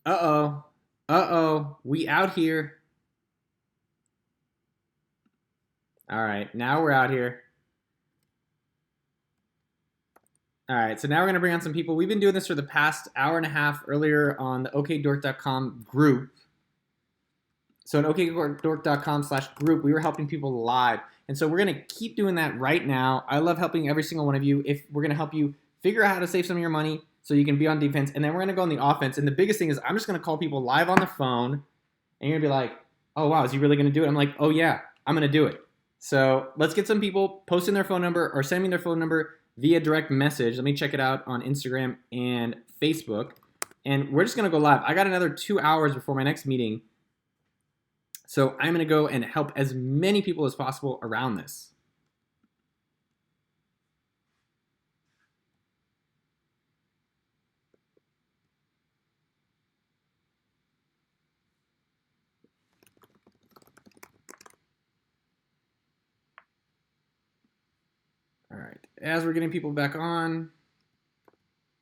Uh-oh. Uh-oh. We out here. All right, now we're out here. All right, so now we're going to bring on some people. We've been doing this for the past hour and a half earlier on the okdork.com group. So on okdork.com/group, we were helping people live. And so we're going to keep doing that right now. I love helping every single one of you. If we're going to help you figure out how to save some of your money so you can be on defense. And then we're going to go on the offense. And the biggest thing is I'm just going to call people live on the phone. And you're going to be like, oh, wow, is he really going to do it? I'm like, oh, yeah, I'm going to do it. So let's get some people posting their phone number or sending me their phone number via direct message. Let me check it out on Instagram and Facebook. And we're just going to go live. I got another 2 hours before my next meeting. So I'm going to go and help as many people as possible around this. All right. As we're getting people back on,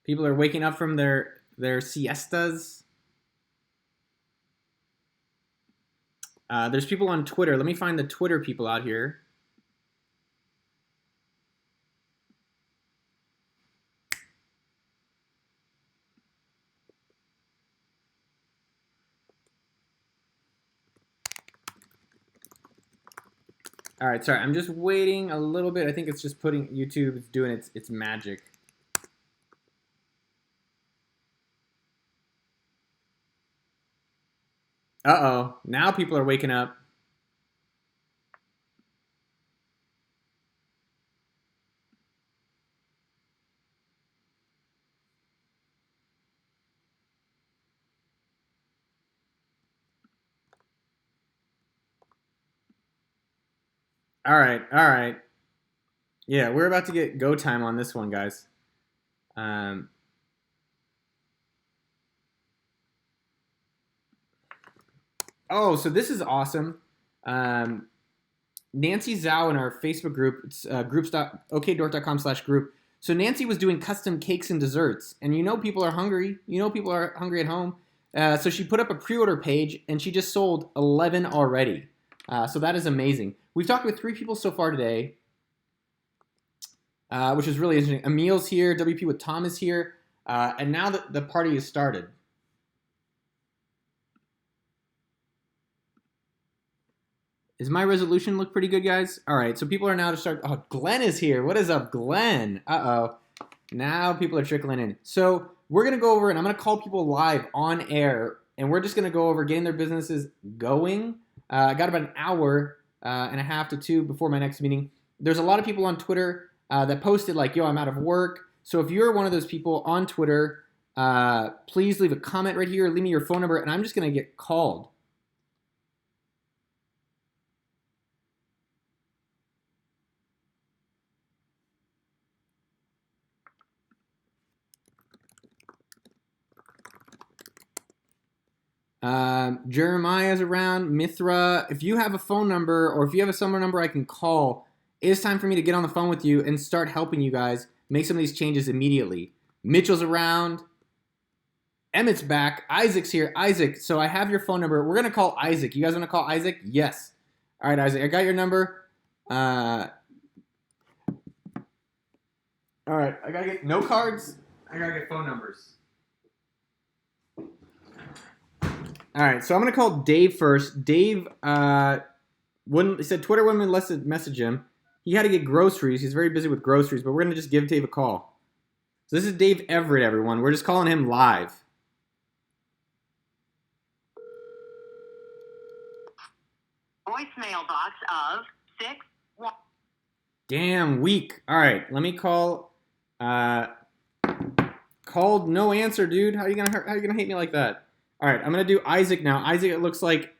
people are waking up from their siestas. There's people on Twitter. Let me find the Twitter people out here. All right, sorry, I'm just waiting a little bit. I think it's just putting YouTube is doing its magic. Uh-oh, now people are waking up. All right, all right. Yeah, we're about to get go time on this one, guys. Um, oh, so this is awesome. Nancy Zhao in our Facebook group, it's groups.okdork.com/group. So Nancy was doing custom cakes and desserts, and you know people are hungry. You know people are hungry at home. So she put up a pre-order page, and she just sold 11 already. So that is amazing. We've talked with 3 people so far today, which is really interesting. Emil's here, WP with Tom is here, and now the party has started. Does my resolution look pretty good, guys? All right, so people are now to start. Oh, Glenn is here. What is up, Glenn? Uh-oh. Now people are trickling in. So we're going to go over, and I'm going to call people live on air, and we're just going to go over getting their businesses going. I got about an hour and a half to 2 before my next meeting. There's a lot of people on Twitter that posted like, yo, I'm out of work. So if you're one of those people on Twitter, please leave a comment right here. Leave me your phone number, and I'm just going to get called. Jeremiah's around. Mithra, if you have a phone number or if you have a summer number I can call, it's time for me to get on the phone with you and start helping you guys make some of these changes immediately. Mitchell's around. Emmett's back. Isaac's here. Isaac, so I have your phone number. We're going to call Isaac. You guys want to call Isaac? Yes. All right, Isaac, I got your number. All right, I got to get no cards. I got to get phone numbers. All right, so I'm gonna call Dave first. Dave wouldn't. He said Twitter wouldn't let us message him. He had to get groceries. He's very busy with groceries, but we're gonna just give Dave a call. So this is Dave Everett, everyone. We're just calling him live. Voicemail box of 61. Damn weak. All right, let me call. Called no answer, dude. How you gonna hate me like that? All right, I'm gonna do Isaac now. Isaac, it looks like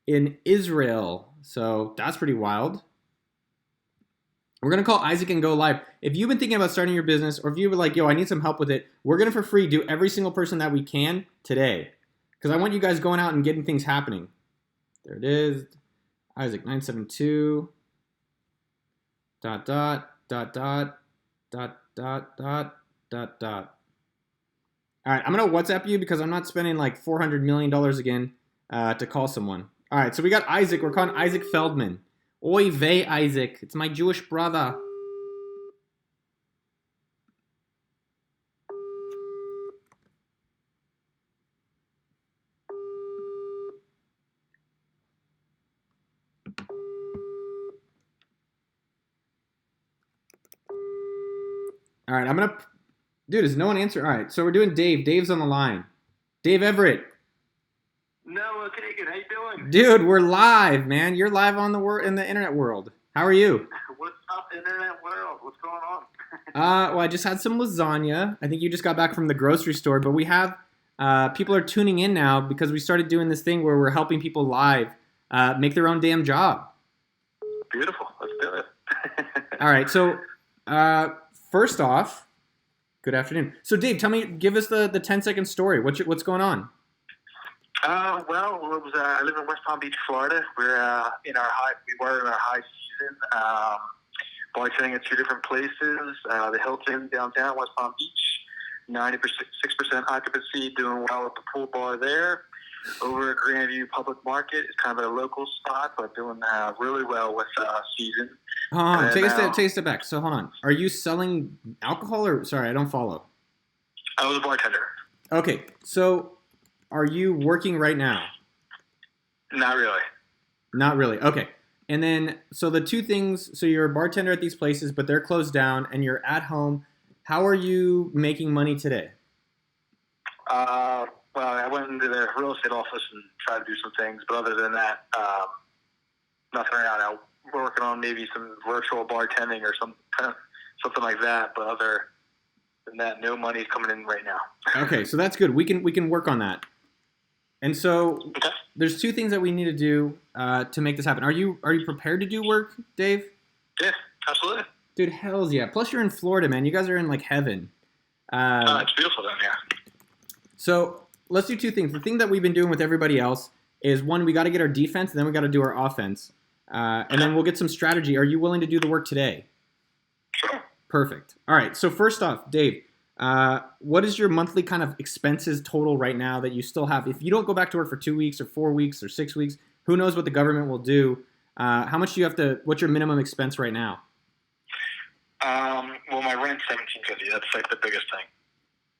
in Israel, so that's pretty wild. We're gonna call Isaac and go live. If you've been thinking about starting your business, or if you were like, yo, I need some help with it, we're gonna for free do every single person that we can today, because I want you guys going out and getting things happening. There it is, Isaac 972. Dot dot dot dot dot dot dot dot dot. All right, I'm gonna WhatsApp you because I'm not spending like $400 million again to call someone. All right, so we got Isaac. We're calling Isaac Feldman. Oy vey, Isaac. It's my Jewish brother. All right, I'm gonna. Dude, is no one answering? All right, so we're doing Dave. Dave's on the line. Dave Everett. No, Kagan, how you doing? Dude, we're live, man. You're live on the in the internet world. How are you? What's up, internet world? What's going on? Well, I just had some lasagna. I think you just got back from the grocery store, but we have people are tuning in now because we started doing this thing where we're helping people live make their own damn job. Beautiful. Let's do it. All right. So first off, good afternoon. So Dave, give us the 10-second story. What's going on? Well, it was, I live in West Palm Beach, Florida. We were in our high season, bartending at two different places. The Hilton downtown West Palm Beach, 96% occupancy, doing well at the pool bar there. Over at Grandview Public Market, it's kind of a local spot, but doing really well with season. Take a step back. So hold on. Are you selling alcohol or sorry, I don't follow. I was a bartender. Okay, so are you working right now? Not really. Not really. Okay. And then, so the two things, so you're a bartender at these places, but they're closed down and you're at home. How are you making money today? Well, I went into the real estate office and tried to do some things, but other than that, nothing right now. We're working on maybe some virtual bartending or something like that, but other than that, no money's coming in right now. Okay, so that's good. We can work on that. And so Okay. there's two things that we need to do to make this happen. Are you prepared to do work, Dave? Yeah, absolutely. Dude, hells yeah. Plus you're in Florida, man. You guys are in like heaven. It's beautiful down here. So let's do two things. The thing that we've been doing with everybody else is one, we got to get our defense, and then we got to do our offense. And then we'll get some strategy. Are you willing to do the work today? Sure. Perfect. All right. So first off, Dave, what is your monthly kind of expenses total right now that you still have? If you don't go back to work for 2 weeks or 4 weeks or 6 weeks, who knows what the government will do? How much do you have to? What's your minimum expense right now? Well, my rent's $1,750. That's like the biggest thing.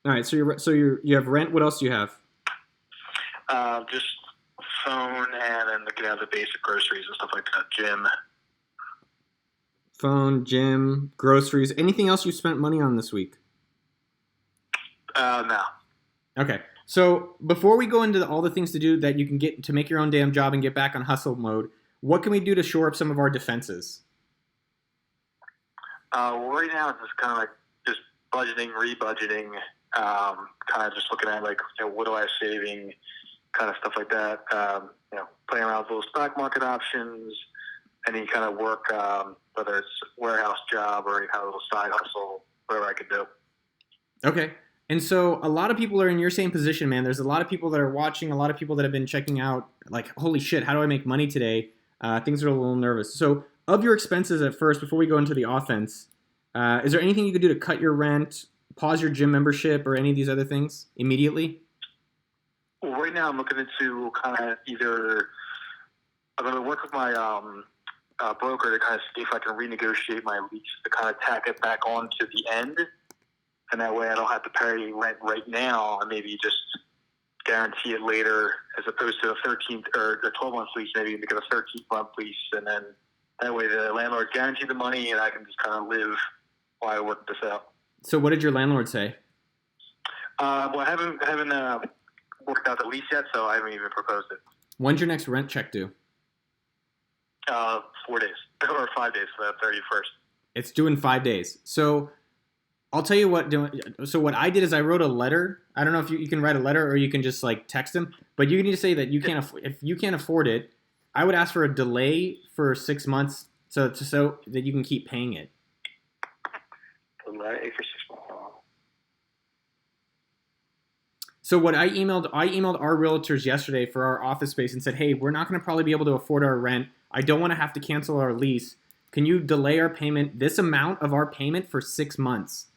All right. So you have rent. What else do you have? Just phone and then the basic groceries and stuff like that. Gym. Phone, gym, groceries. Anything else you spent money on this week? No. Okay. So before we go into all the things to do that you can get to make your own damn job and get back on hustle mode, what can we do to shore up some of our defenses? Well, right now it's just kind of like just budgeting, rebudgeting, kind of just looking at like, what do I have saving, kind of stuff like that. Playing around with little stock market options, any kind of work, whether it's warehouse job or any kind of little side hustle, whatever I could do. Okay. And so a lot of people are in your same position, man. There's a lot of people that are watching, a lot of people that have been checking out, like, holy shit, how do I make money today? Things are a little nervous. So of your expenses at first, before we go into the offense, is there anything you could do to cut your rent, pause your gym membership, or any of these other things immediately? Well, right now I'm looking into kind of either I'm going to work with my broker to kind of see if I can renegotiate my lease to kind of tack it back on to the end. And that way I don't have to pay rent right now and maybe just guarantee it later as opposed to a 13th or a 12-month lease, maybe make it a 13th-month lease. And then that way the landlord guarantees the money and I can just kind of live while I work this out. So what did your landlord say? Well, I haven't worked out the lease yet, so I haven't even proposed it. When's your next rent check due? 4 days or 5 days for the 31st. It's due in 5 days. So I'll tell you what. So what I did is I wrote a letter. I don't know if you can write a letter or you can just like text him. But you need to say that you can't. If you can't afford it, I would ask for a delay for 6 months so that you can keep paying it. Delay for 6 months. So what I emailed our realtors yesterday for our office space and said, hey, we're not going to probably be able to afford our rent. I don't want to have to cancel our lease. Can you delay our payment, this amount of our payment for 6 months?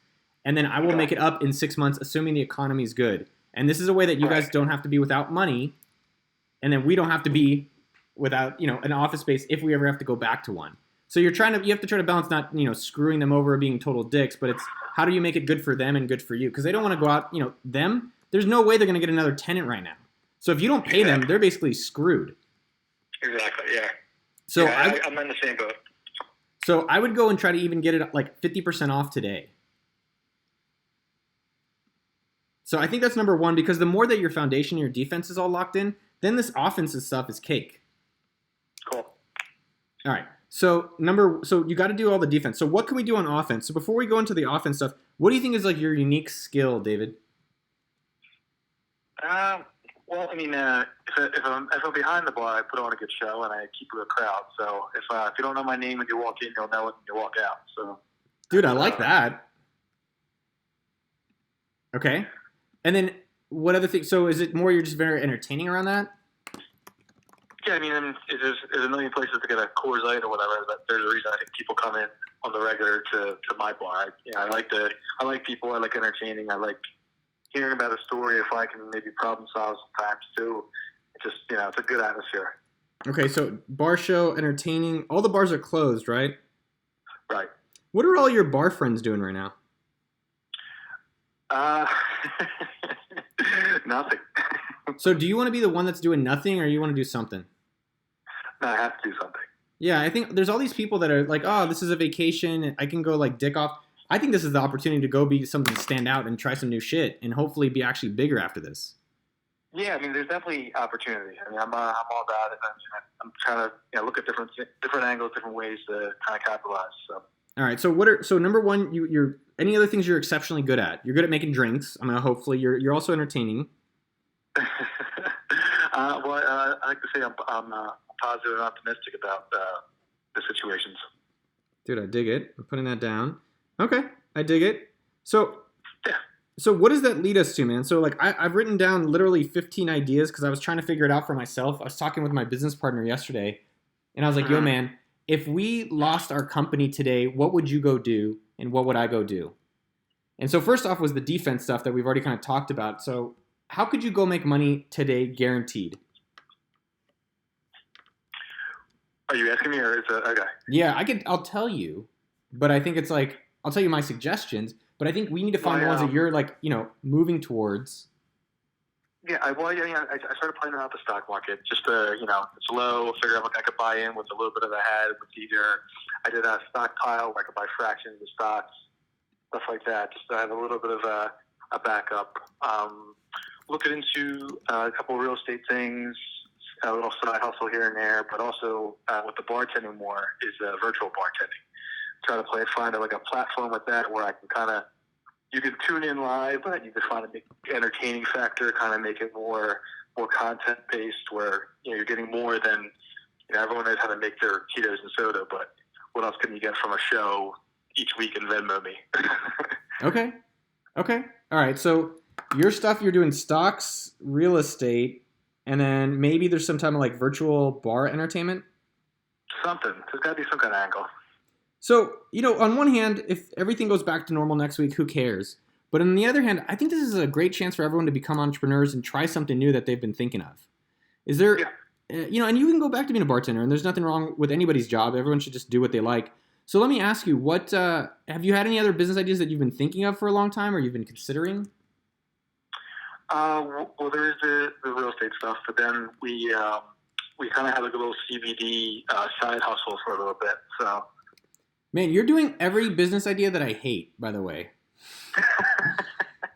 and then I will make it up in 6 months, assuming the economy is good. And this is a way that you guys don't have to be without money, and then we don't have to be without, an office space if we ever have to go back to one. So you have to try to balance not, screwing them over or being total dicks, but it's how do you make it good for them and good for you? Because they don't want to go out, there's no way they're going to get another tenant right now. So if you don't pay them, they're basically screwed. Exactly, yeah. So I'm in the same boat. So I would go and try to even get it like 50% off today. So I think that's number one, because the more that your foundation, your defense is all locked in, then this offensive stuff is cake. Cool. All right. So you got to do all the defense. So what can we do on offense? So before we go into the offense stuff, what do you think is like your unique skill, David? Well, I mean, if I'm behind the bar, I put on a good show and I keep with a crowd. So if you don't know my name when you walk in, you'll know it when you walk out. So, dude, I like that. Okay, and then what other things? So is it more you're just very entertaining around that? Yeah, I mean, there's a million places to get a Coors Light or whatever. But there's a reason I think people come in on the regular to my bar. I like people. I like entertaining. I like hearing about a story. If I can maybe problem solve sometimes too. It's just it's a good atmosphere. Okay, so bar show, entertaining. All the bars are closed, right? Right. What are all your bar friends doing right now? Nothing. So do you want to be the one that's doing nothing, or you want to do something? No, I have to do something. Yeah, I think there's all these people that are like, oh, this is a vacation. I can go like dick off. I think this is the opportunity to go be something, stand out, and try some new shit, and hopefully be actually bigger after this. Yeah, I mean, there's definitely opportunity. I mean, I'm all about it. I'm trying to look at different angles, different ways to kind of capitalize. So. All right. So number one, you're any other things you're exceptionally good at? You're good at making drinks. I mean, hopefully you're also entertaining. I like to say I'm positive and optimistic about the situations. Dude, I dig it. I'm putting that down. Okay, I dig it. So what does that lead us to, man? So like I've written down literally 15 ideas because I was trying to figure it out for myself. I was talking with my business partner yesterday, and I was like, yo, man, if we lost our company today, what would you go do, and what would I go do? And so first off was the defense stuff that we've already kind of talked about. So how could you go make money today guaranteed? Are you asking me, or is it okay? Yeah, I'll tell you, but I think it's like I'll tell you my suggestions, but I think we need to find the ones that you're like, moving towards. Yeah, I started playing around the stock market just to, it's low, figure out what I could buy in with a little bit of a head. With either I did a stockpile where I could buy fractions of stocks, stuff like that, just to have a little bit of a backup. Looking into a couple of real estate things, a little side hustle here and there, but also with the bartending more is virtual bartending. Try to find like a platform with that where I can you can tune in live, but you can find a entertaining factor, kind of make it more content based, where you're getting more than everyone knows how to make their Tito's and soda, but what else can you get from a show each week in Venmo me? Okay. All right. So your stuff, you're doing stocks, real estate, and then maybe there's some type of like virtual bar entertainment. Something. There's got to be some kind of angle. So, on one hand, if everything goes back to normal next week, who cares? But on the other hand, I think this is a great chance for everyone to become entrepreneurs and try something new that they've been thinking of. Is there, and you can go back to being a bartender, and there's nothing wrong with anybody's job. Everyone should just do what they like. So let me ask you, what have you had any other business ideas that you've been thinking of for a long time or you've been considering? Well, there is the real estate stuff, but then we kind of have like a little CBD side hustle for a little bit, so... Man, you're doing every business idea that I hate, by the way.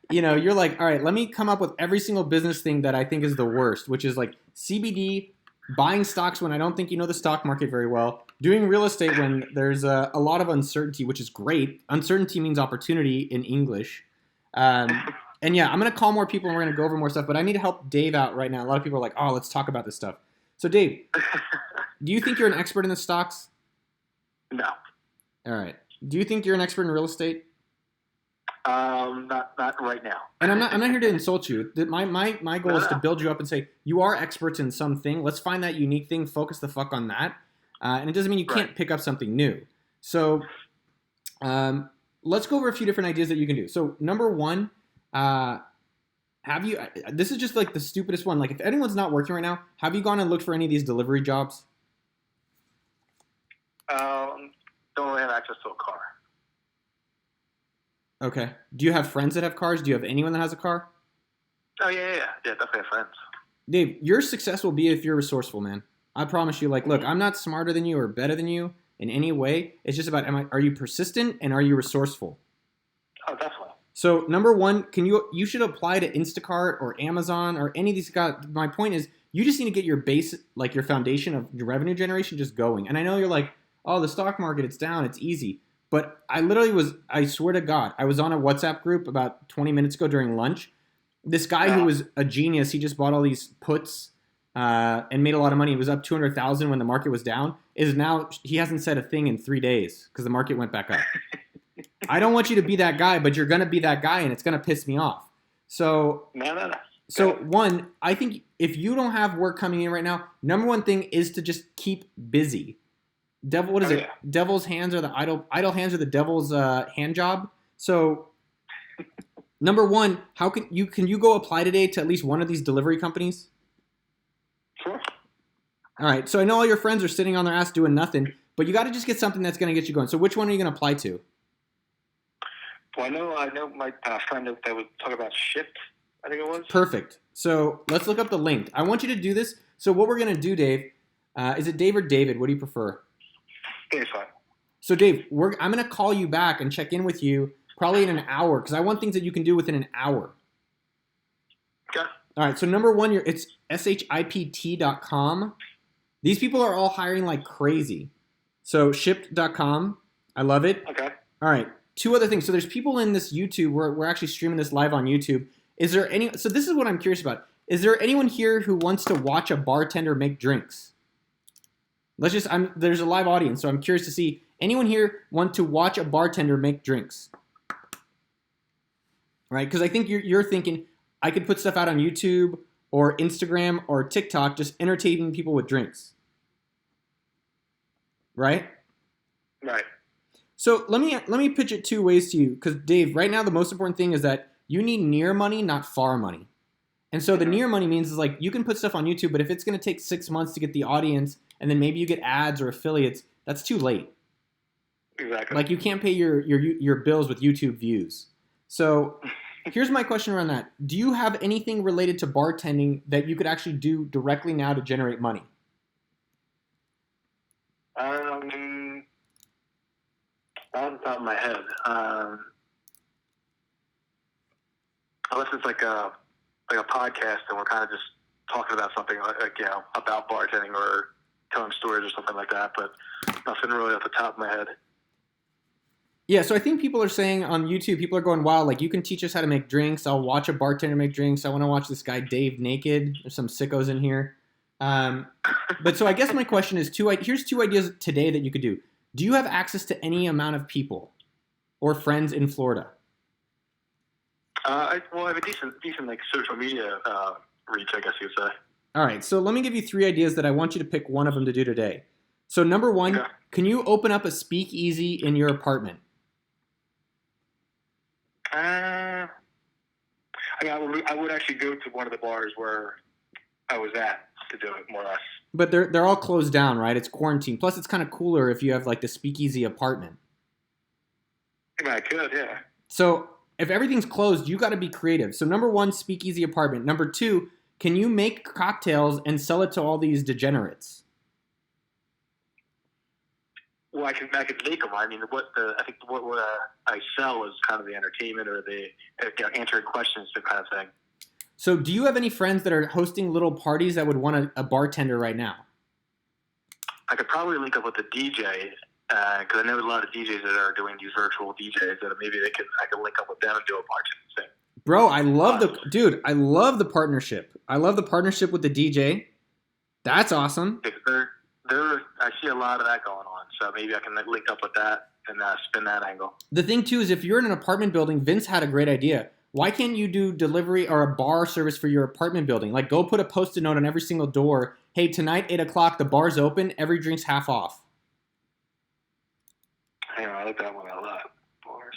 You're like, all right, let me come up with every single business thing that I think is the worst, which is like CBD, buying stocks when I don't think you know the stock market very well, doing real estate when there's a lot of uncertainty, which is great. Uncertainty means opportunity in English. And yeah, I'm going to call more people and we're going to go over more stuff, but I need to help Dave out right now. A lot of people are like, oh, let's talk about this stuff. So Dave, do you think you're an expert in the stocks? No. All right. Do you think you're an expert in real estate? Not right now. And I'm not here to insult you. My goal is to build you up and say you are experts in something. Let's find that unique thing. Focus the fuck on that. And it doesn't mean you can't pick up something new. So, let's go over a few different ideas that you can do. So number one, have you? This is just like the stupidest one. Like if anyone's not working right now, have you gone and looked for any of these delivery jobs? Don't really have access to a car. Okay. Do you have friends that have cars? Do you have anyone that has a car? Oh yeah, definitely have friends. Dave, your success will be if you're resourceful, man. I promise you. Like, look, I'm not smarter than you or better than you in any way. It's just about are you persistent and are you resourceful? Oh, definitely. So number one, you should apply to Instacart or Amazon or any of these guys. My point is, you just need to get your base, like your foundation of your revenue generation, just going. And I know you're like, oh, the stock market, it's down, it's easy. But I swear to God, I was on a WhatsApp group about 20 minutes ago during lunch. This guy who was a genius, he just bought all these puts and made a lot of money. He was up 200,000 when the market was down. He hasn't said a thing in 3 days because the market went back up. I don't want you to be that guy, but you're going to be that guy, and it's going to piss me off. So, No. So one, I think if you don't have work coming in right now, number one thing is to just keep busy. What is it? Yeah. Devil's hands are the idle hands are the devil's hand job. So number one, can you go apply today to at least one of these delivery companies? Sure. All right. So I know all your friends are sitting on their ass doing nothing, but you got to just get something that's going to get you going. So which one are you going to apply to? Well, I know my friend that would talk about Shift, I think it was. Perfect. So let's look up the link. I want you to do this. So what we're going to do, Dave, is it Dave or David? What do you prefer? Dave's fine. So Dave, I'm going to call you back and check in with you probably in an hour because I want things that you can do within an hour. Okay. All right. So number one, it's shipt.com. These people are all hiring like crazy. So shipped.com. I love it. Okay. All right. Two other things. So there's people in this YouTube. We're actually streaming this live on YouTube. So this is what I'm curious about. Is there anyone here who wants to watch a bartender make drinks? There's a live audience, so I'm curious to see anyone here want to watch a bartender make drinks, right? Because I think you're thinking I could put stuff out on YouTube or Instagram or TikTok, just entertaining people with drinks, right? Right. So let me pitch it two ways to you, because Dave, right now the most important thing is that you need near money, not far money. And so the near money means is like you can put stuff on YouTube, but if it's going to take 6 months to get the audience, and then maybe you get ads or affiliates, that's too late. Exactly. Like you can't pay your bills with YouTube views. So here's my question around that. Do you have anything related to bartending that you could actually do directly now to generate money? Off the top of my head, unless it's like a podcast and we're kind of just talking about something about bartending or telling stories or something like that, but nothing really off the top of my head. Yeah, so I think people are saying on YouTube, people are going, wow, like you can teach us how to make drinks. I'll watch a bartender make drinks. I want to watch this guy Dave naked. There's some sickos in here. But so I guess my question is here's two ideas today that you could do. Do you have access to any amount of people or friends in Florida? I have a decent like social media reach, I guess you would say. All right, so let me give you three ideas that I want you to pick one of them to do today. So number one, Can you open up a speakeasy in your apartment? I would actually go to one of the bars where I was at to do it, more or less. But they're all closed down, right? It's quarantine. Plus, it's kind of cooler if you have like the speakeasy apartment. Yeah, I could, yeah. So if everything's closed, you got to be creative. So number one, speakeasy apartment. Number two, can you make cocktails and sell it to all these degenerates? Well, I could make them. I mean, what I sell is kind of the entertainment or the answering questions, the kind of thing. So do you have any friends that are hosting little parties that would want a bartender right now? I could probably link up with the DJ because I know a lot of DJs that are doing these virtual DJs that maybe I could link up with them and do a bartending thing. Bro, I love the partnership. I love the partnership with the DJ. That's awesome. I see a lot of that going on, so maybe I can link up with that and spin that angle. The thing too is if you're in an apartment building, Vince had a great idea. Why can't you do delivery or a bar service for your apartment building? Like go put a Post-it note on every single door. Hey, tonight, 8 o'clock, the bar's open. Every drink's half off. Hang on, I like that one a lot. Bar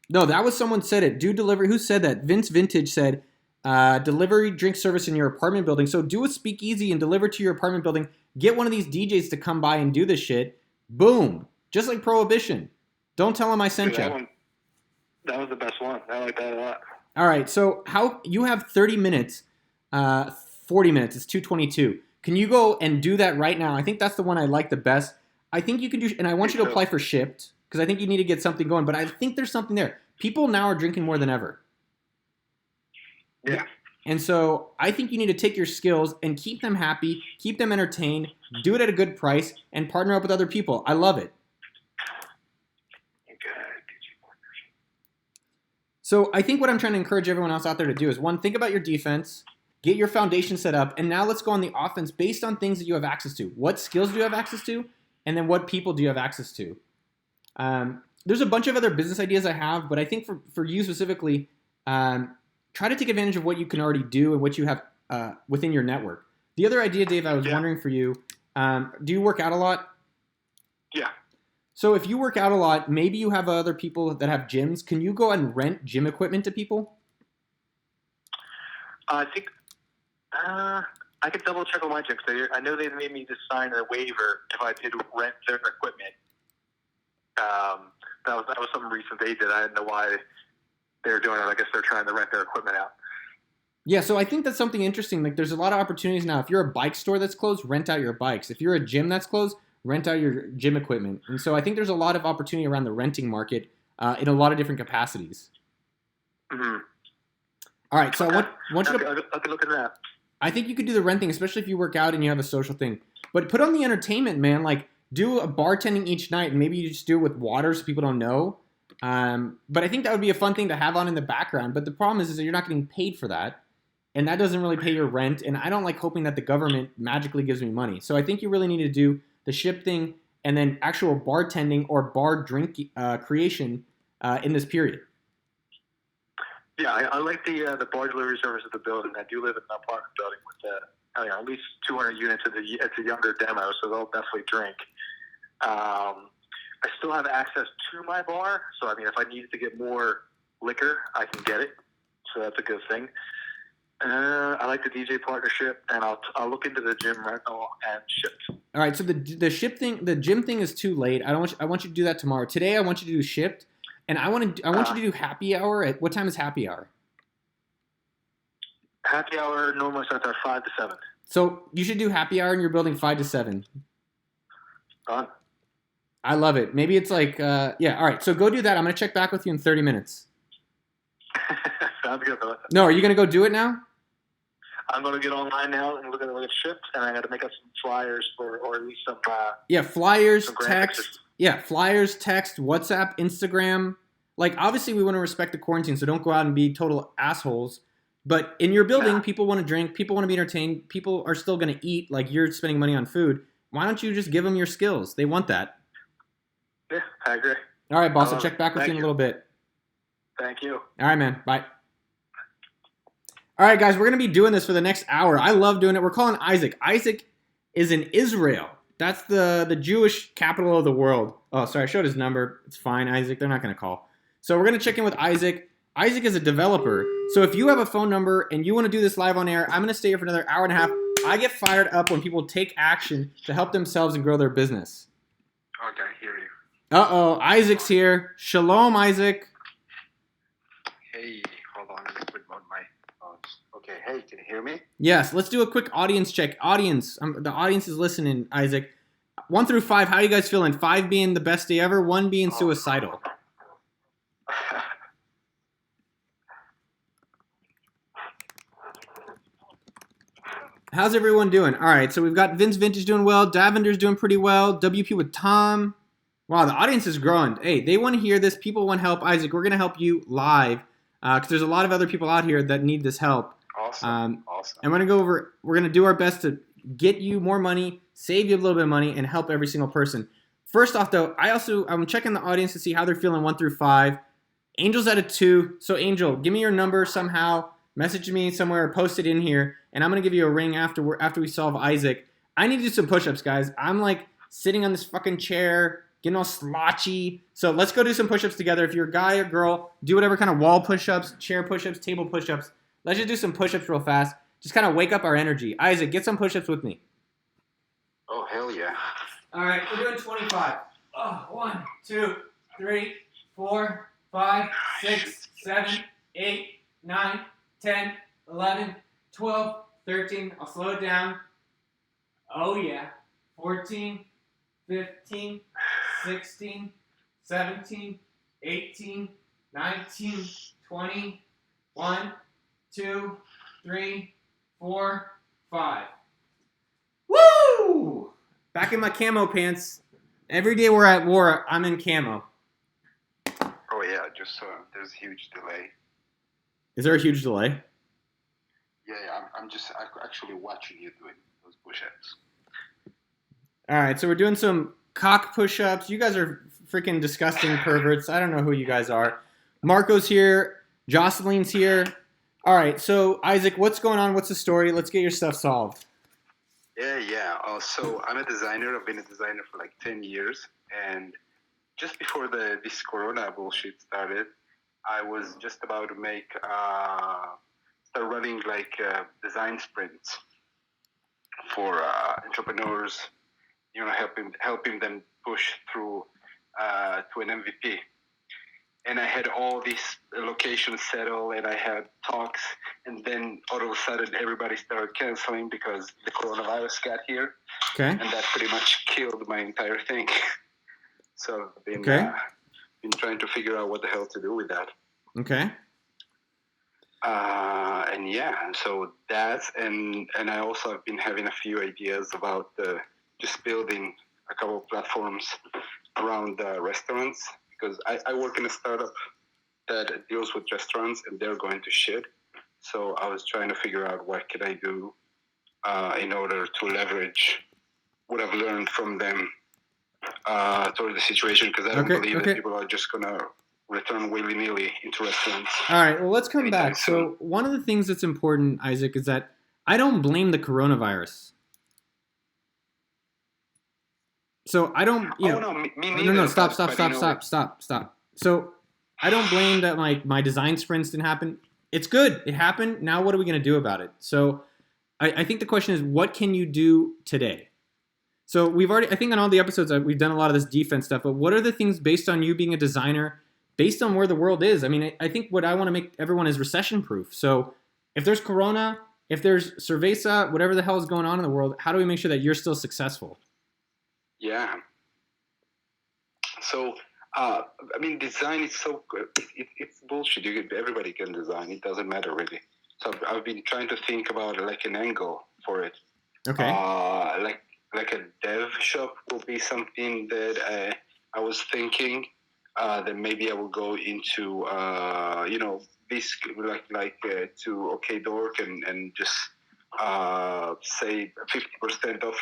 No, that was someone said it. Do delivery. Who said that? Vince Vintage said, delivery drink service in your apartment building. So do a speakeasy and deliver to your apartment building. Get one of these DJs to come by and do this shit. Boom. Just like Prohibition. Don't tell them I sent Dude, you. that was the best one. I like that a lot. All right. So how you have 30 minutes, 40 minutes. It's 2:22. Can you go and do that right now? I think that's the one I like the best. I think you can do, and I want you to apply for Shipped because I think you need to get something going. But I think there's something there. People now are drinking more than ever. Yeah. And so I think you need to take your skills and keep them happy, keep them entertained, do it at a good price, and partner up with other people. I love it. So I think what I'm trying to encourage everyone else out there to do is, one, think about your defense, get your foundation set up, and now let's go on the offense based on things that you have access to. What skills do you have access to? And then what people do you have access to? There's a bunch of other business ideas I have, but I think for you specifically, try to take advantage of what you can already do and what you have within your network. The other idea, Dave, I was wondering for you, do you work out a lot? Yeah. So if you work out a lot, maybe you have other people that have gyms. Can you go and rent gym equipment to people? I think I could double check with my gym. I know they made me just sign a waiver if I did rent their equipment. That was something recent they did. I didn't know why they were doing it. I guess they're trying to rent their equipment out. Yeah, so I think that's something interesting. Like, there's a lot of opportunities now. If you're a bike store that's closed, rent out your bikes. If you're a gym that's closed, rent out your gym equipment. And so I think there's a lot of opportunity around the renting market in a lot of different capacities. Mm-hmm. All right, so I want you to... I could look at that. I think you could do the renting, especially if you work out and you have a social thing. But put on the entertainment, man. Like, do a bartending each night, and maybe you just do it with water so people don't know. But I think that would be a fun thing to have on in the background. But the problem is that you're not getting paid for that. And that doesn't really pay your rent. And I don't like hoping that the government magically gives me money. So I think you really need to do the ship thing and then actual bartending or bar drink creation in this period. Yeah, I like the bar delivery service of the building. I do live in an apartment building with at least 200 units. It's a younger demo, so they'll definitely drink. I still have access to my bar, so I mean, if I needed to get more liquor, I can get it. So that's a good thing. I like the DJ partnership, and I'll look into the gym rental and Shipped. All right, so the ship thing, the gym thing is too late. I want you to do that tomorrow. Today, I want you to do Shipped, and I want you to do happy hour. At what time is happy hour? Happy hour normally starts at 5 to 7. So you should do happy hour in your building 5 to 7. Done. I love it. Maybe it's like yeah. All right, so go do that. I'm gonna check back with you in 30 minutes. Sounds good, brother. No, are you gonna go do it now? I'm going to get online now and look at Shipped, and I got to make up some flyers or at least some. Yeah, flyers, some text. Yeah, flyers, text, WhatsApp, Instagram. Like, obviously, we want to respect the quarantine, so don't go out and be total assholes. But in your building, people want to drink, people want to be entertained, people are still going to eat. Like, you're spending money on food. Why don't you just give them your skills? They want that. Yeah, I agree. All right, boss. I'll check back with you in a little bit. Thank you. All right, man. Bye. All right, guys, we're going to be doing this for the next hour. I love doing it. We're calling Isaac. Isaac is in Israel. That's the Jewish capital of the world. Oh, sorry, I showed his number. It's fine, Isaac. They're not going to call. So we're going to check in with Isaac. Isaac is a developer. So if you have a phone number and you want to do this live on air, I'm going to stay here for another hour and a half. I get fired up when people take action to help themselves and grow their business. Okay, I hear you. Uh-oh, Isaac's here. Shalom, Isaac. Hey, hold on. Let me put on my phones. Okay, hey, can you hear me? Yes, let's do a quick audience check. Audience, the audience is listening, Isaac. 1 through 5, how are you guys feeling? 5 being the best day ever, 1 being suicidal. How's everyone doing? All right, so we've got Vince Vintage doing well. Davender's doing pretty well. WP with Tom. Wow, the audience is growing. Hey, they want to hear this. People want help. Isaac, we're going to help you live because there's a lot of other people out here that need this help. Awesome. And we're going to do our best to get you more money, save you a little bit of money, and help every single person. First off, though, I'm checking the audience to see how they're feeling 1 through 5. Angel's at a 2. So, Angel, give me your number somehow. Message me somewhere or post it in here, and I'm going to give you a ring after we solve Isaac. I need to do some push-ups, guys. I'm like sitting on this fucking chair getting all slouchy. So let's go do some push-ups together. If you're a guy or girl, do whatever kind of wall push-ups, chair push-ups, table push-ups. Let's just do some push-ups real fast. Just kind of wake up our energy. Isaac, get some push-ups with me. Oh, hell yeah. All right, we're doing 25. Oh, 1, 2, 3, 4, 5, 6, 7, 8, 9, 10, 11, 12, 13. I'll slow it down. Oh, yeah. 14, 15, 16, 17, 18, 19, 20, 1, 2, 3, 4, 5. Woo! Back in my camo pants. Every day we're at war, I'm in camo. Oh, yeah, just there's a huge delay. Is there a huge delay? Yeah, I'm just actually watching you doing those push-ups. All right, so we're doing some cock push-ups. You guys are freaking disgusting perverts. I don't know who you guys are. Marco's here. Jocelyn's here. All right, so Isaac, what's going on? What's the story? Let's get your stuff solved. Yeah. So I'm a designer. I've been a designer for like 10 years. And just before this Corona bullshit started, I was just about to start running like design sprints for entrepreneurs, helping them push through to an MVP. And I had all these locations settled, and I had talks, and then all of a sudden everybody started canceling because the coronavirus got here, Okay. and that pretty much killed my entire thing. So I've been trying to figure out what the hell to do with that. Okay. And yeah, so that's and I also have been having a few ideas about just building a couple of platforms around restaurants, because I work in a startup that deals with restaurants and they're going to shit. So I was trying to figure out what could I do in order to leverage what I've learned from them toward the situation, because I don't believe that people are just going to return willy-nilly into restaurants. All right, well, let's come back. So one of the things that's important, Isaac, is that I don't blame the coronavirus. So I don't, me neither. No, stop. So I don't blame that my design sprints didn't happen. It's good. It happened. Now what are we going to do about it? So I think the question is, what can you do today? So I think on all the episodes, we've done a lot of this defense stuff, but what are the things based on you being a designer, based on where the world is? I mean, I think what I want to make everyone is recession-proof. So if there's Corona, if there's Cerveza, whatever the hell is going on in the world, how do we make sure that you're still successful? Yeah. So, design is so good. It's bullshit. Everybody can design. It doesn't matter really. So I've been trying to think about like an angle for it. Okay. Like a dev shop will be something that I was thinking. That maybe I will go into this to OK Dork and just say 50% of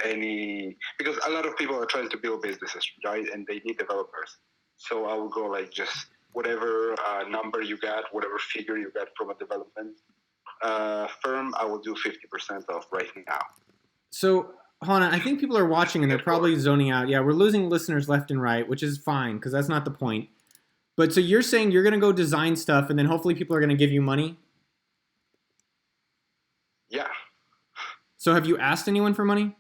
any, because a lot of people are trying to build businesses, right? And they need developers. So I will go like just whatever number you got, whatever figure you got from a development firm, I will do 50% off right now. So, Hana, I think people are watching and they're probably zoning out. Yeah, we're losing listeners left and right, which is fine because that's not the point. But so you're saying you're going to go design stuff and then hopefully people are going to give you money? Yeah. So have you asked anyone for money?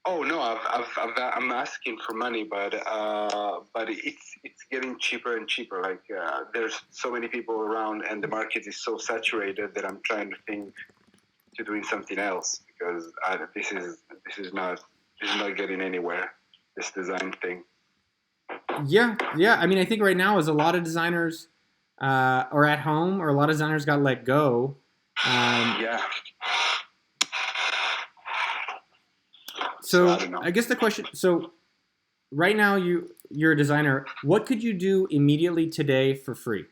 Oh no, I'm asking for money, but it's getting cheaper and cheaper. Like there's so many people around, and the market is so saturated that I'm trying to think to doing something else, because this is not getting anywhere. This design thing. Yeah. I mean, I think right now is a lot of designers are at home, or a lot of designers got let go. Yeah. So I guess the question. So right now you're a designer. What could you do immediately today for free?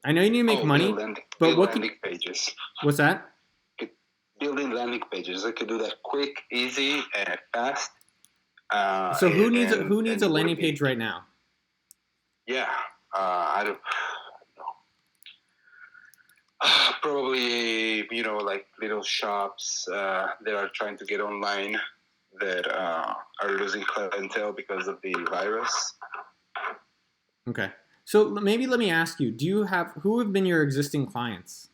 I know you need to make money, but what landing pages? What's that? Building landing pages. I could do that quick, easy, and fast. So who needs a landing page right now? Yeah, I don't know. Probably like little shops that are trying to get online that are losing clientele because of the virus. Okay. So maybe let me ask you: who have been your existing clients?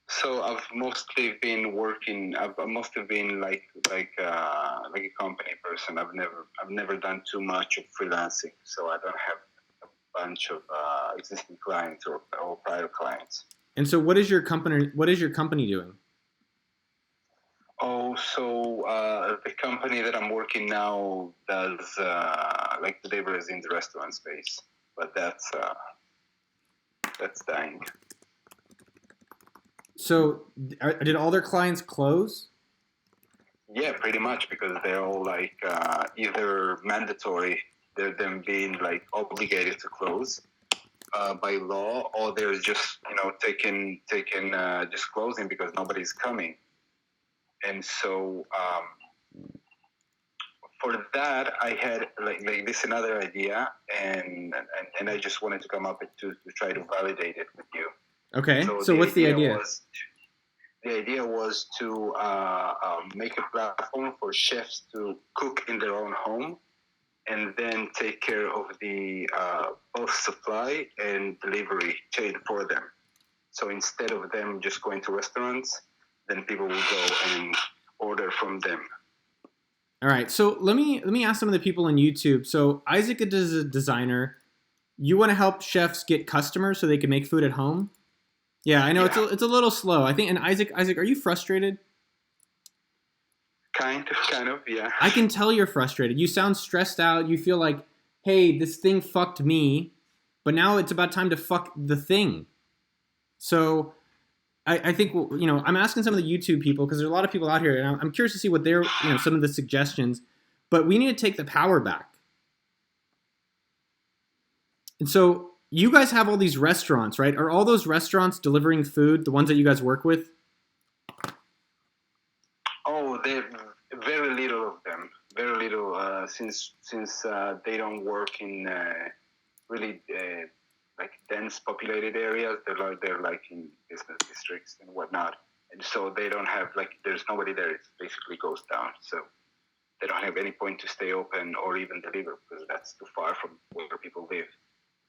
So I've mostly been working. I've mostly been like a company person. I've never done too much of freelancing, so I don't have a bunch of existing clients or prior clients. And so, what is your company? What is your company doing? Oh, so the company that I'm working now does like delivers in the restaurant space, but that's dying. So, did all their clients close? Yeah, pretty much, because they're all like either mandatory, they're them being like obligated to close by law, or they're just taking just closing because nobody's coming. And so for that, I had like this another idea, and I just wanted to come up with to try to validate it with you. Okay. So what's the idea? The idea was to make a platform for chefs to cook in their own home, and then take care of the both supply and delivery chain for them. So instead of them just going to restaurants, then people will go and order from them. All right. So let me ask some of the people on YouTube. So Isaac is a designer. You want to help chefs get customers so they can make food at home? Yeah, I know it's a little slow. I think. And Isaac, are you frustrated? Kind of, yeah. I can tell you're frustrated. You sound stressed out. You feel like, hey, this thing fucked me, but now it's about time to fuck the thing. So I think, I'm asking some of the YouTube people, because there's a lot of people out here, and I'm curious to see what their, some of the suggestions, but we need to take the power back. And so you guys have all these restaurants, right? Are all those restaurants delivering food, the ones that you guys work with? Oh, they're very little of them. Very little, since they don't work in really like dense populated areas. They're like in business districts and whatnot, and so they don't have there's nobody there. It basically goes down. So they don't have any point to stay open or even deliver, because that's too far from where people live.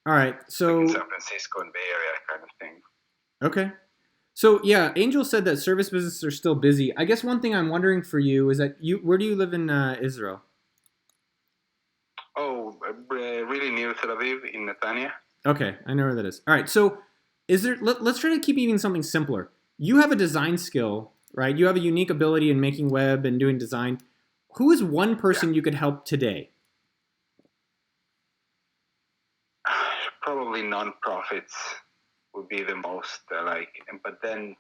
All right, so like in San Francisco and Bay Area kind of thing. Okay. So yeah, Angel said that service businesses are still busy. I guess one thing I'm wondering for you is that where do you live in Israel? Oh, really near Tel Aviv in Netanya. Okay, I know where that is. All right, so let's try to keep even something simpler. You have a design skill, right? You have a unique ability in making web and doing design. Who is one person you could help today? Probably nonprofits would be the most but then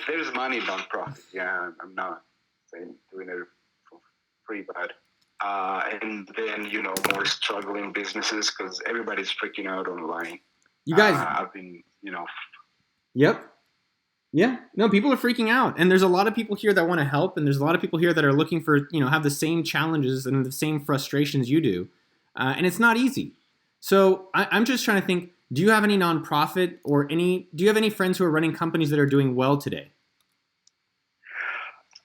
there's money in nonprofit. Yeah, I'm not saying doing it for free, but and then more struggling businesses, because everybody's freaking out online. You guys, I've been Yep. Yeah. No, people are freaking out, and there's a lot of people here that want to help, and there's a lot of people here that are looking for have the same challenges and the same frustrations you do, and it's not easy. So I'm just trying to think. Do you have any nonprofit or do you have any friends who are running companies that are doing well today?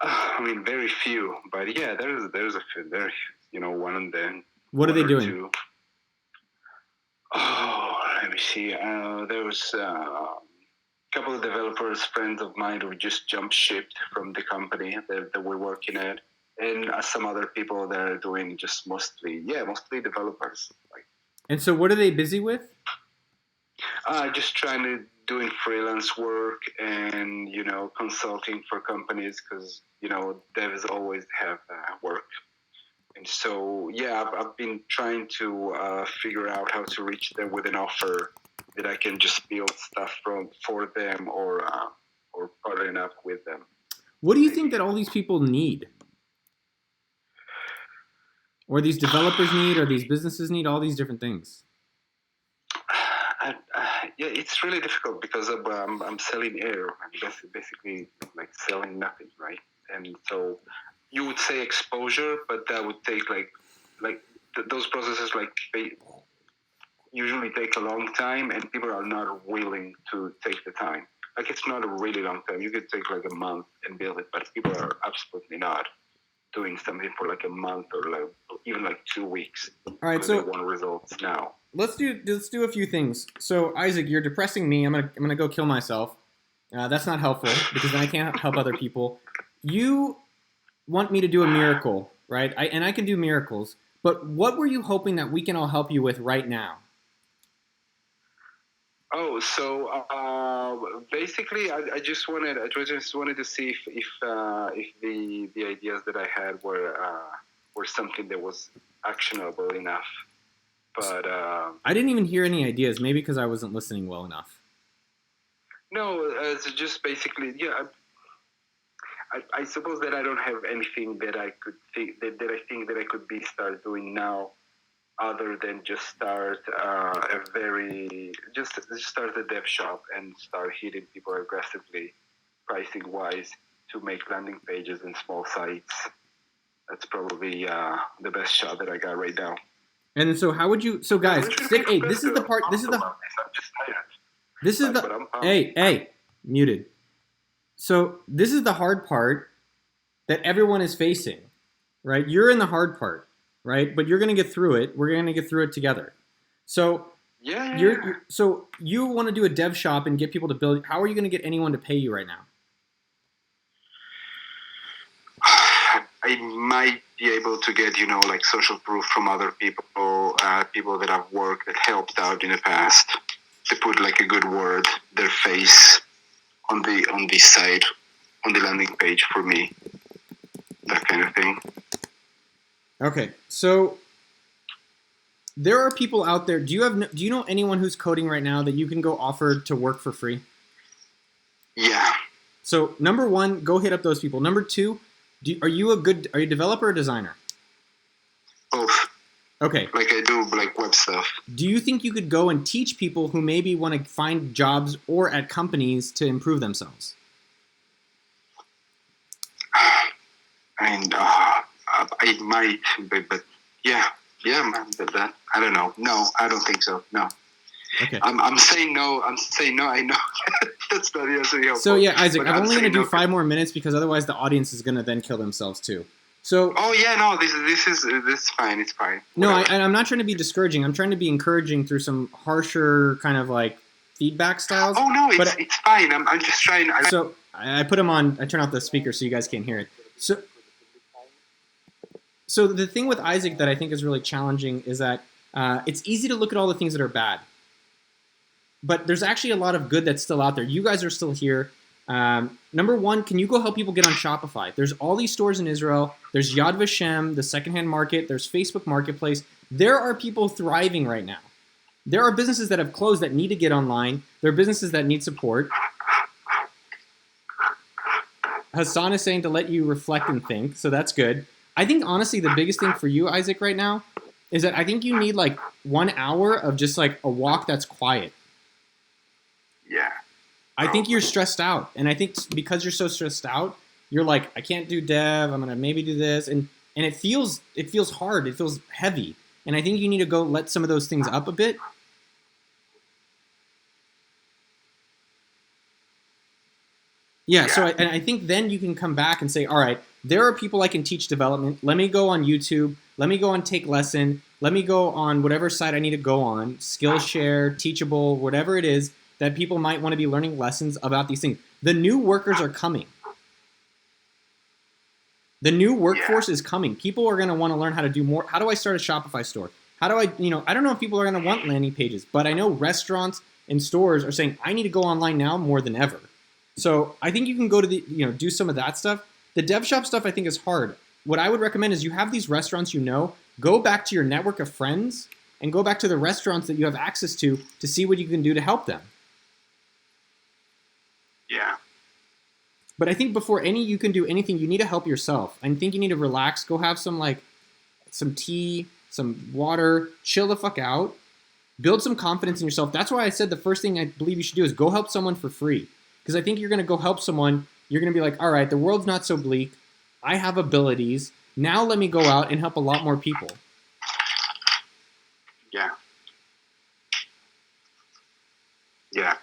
I mean, very few, but yeah, there's a few. There's one and then. What are they doing? Two. Oh, let me see. There was a couple of developers, friends of mine, who just jumped ship from the company that we're working at, and some other people that are doing just mostly developers. And so, what are they busy with? Just doing freelance work and consulting for companies, because devs always have work. And so I've been trying to figure out how to reach them with an offer that I can just build stuff for them or partnering up with them. What do you think that all these people need? Or these developers need, or these businesses need, all these different things? Yeah, it's really difficult, because I'm selling air. I'm basically selling nothing, right? And so you would say exposure, but that would take those processes usually take a long time, and people are not willing to take the time. It's not a really long time. You could take a month and build it, but people are absolutely not. doing something for like a month or like even like 2 weeks. All right, because I so want results now. let's do a few things. So Isaac, you're depressing me. I'm gonna go kill myself. That's not helpful because then I can't help other people. You want me to do a miracle, right? And I can do miracles. But what were you hoping that we can all help you with right now? Oh, so basically, I just wanted to see if the ideas that I had were something that was actionable enough. But I didn't even hear any ideas. Maybe because I wasn't listening well enough. no, it's just basically, yeah. I suppose that I don't have anything that I could think that I think that I could start doing now, other than just start just start a dev shop and start hitting people aggressively, pricing wise, to make landing pages and small sites. That's probably the best shot that I got right now. And so how would you? So guys, hey, this is the part. This is the. I'm just tired. This is But the. I'm pumped. Hey, muted. So this is the hard part that everyone is facing, right? You're in the hard part, right? But you're gonna get through it. We're gonna get through it together. So Yeah. so you want to do a dev shop and get people to build. How are you gonna get anyone to pay you right now? I might be able to get, like social proof from other people, people that I've worked that helped out in the past, to put like a good word, their face on the site, on the landing page for me, that kind of thing. Okay, so there are people out there. Do you know anyone who's coding right now that you can go offer to work for free? Yeah. So number one, go hit up those people. Number two, are you a developer or designer? Both. Okay. Like I do like web stuff. Do you think you could go and teach people who maybe want to find jobs or at companies to improve themselves? I mean, I might, but yeah, man, but that, I don't know. No, I don't think so. No. Okay. I'm saying no. I know that's not the answer. So yeah, Isaac, But I'm only going to do no. 5 more minutes because otherwise the audience is going to then kill themselves too. So. Oh yeah, no, this is fine. It's fine. No, I'm not trying to be discouraging. I'm trying to be encouraging through some harsher kind of like feedback styles. Oh no, it's fine. I'm just trying. So I put them on. I turn off the speaker so you guys can't hear it. So the thing with Isaac that I think is really challenging is that it's easy to look at all the things that are bad, but there's actually a lot of good that's still out there. You guys are still here. Number one, can you go help people get on Shopify? There's all these stores in Israel. There's Yad Vashem, the secondhand market. There's Facebook Marketplace. There are people thriving right now. There are businesses that have closed that need to get online. There are businesses that need support. Hassan is saying to let you reflect and think, so that's good. I think honestly the biggest thing for you, Isaac, right now is that I think you need like 1 hour of just like a walk that's quiet. Yeah. I think you're stressed out, and I think because you're so stressed out, you're like, I can't do dev. I'm gonna maybe do this, and it feels hard. It feels heavy, and I think you need to go let some of those things up a bit. Yeah. So I think then you can come back and say, all right, there are people I can teach development. Let me go on YouTube. Let me go on Take Lesson. Let me go on whatever site I need to go on, Skillshare, Teachable, whatever it is that people might want to be learning lessons about these things. The new workers are coming. The new workforce is coming. People are going to want to learn how to do more. How do I start a Shopify store? How do I, I don't know if people are going to want landing pages, but I know restaurants and stores are saying, I need to go online now more than ever. So I think you can go to do some of that stuff. The dev shop stuff I think is hard. What I would recommend is you have these restaurants, go back to your network of friends and go back to the restaurants that you have access to see what you can do to help them. Yeah. But I think before you can do anything, you need to help yourself. I think you need to relax, go have some tea, some water, chill the fuck out, build some confidence in yourself. That's why I said the first thing I believe you should do is go help someone for free. Because I think you're going to go help someone. You're going to be like, all right, the world's not so bleak. I have abilities. Now let me go out and help a lot more people. Yeah. Yeah.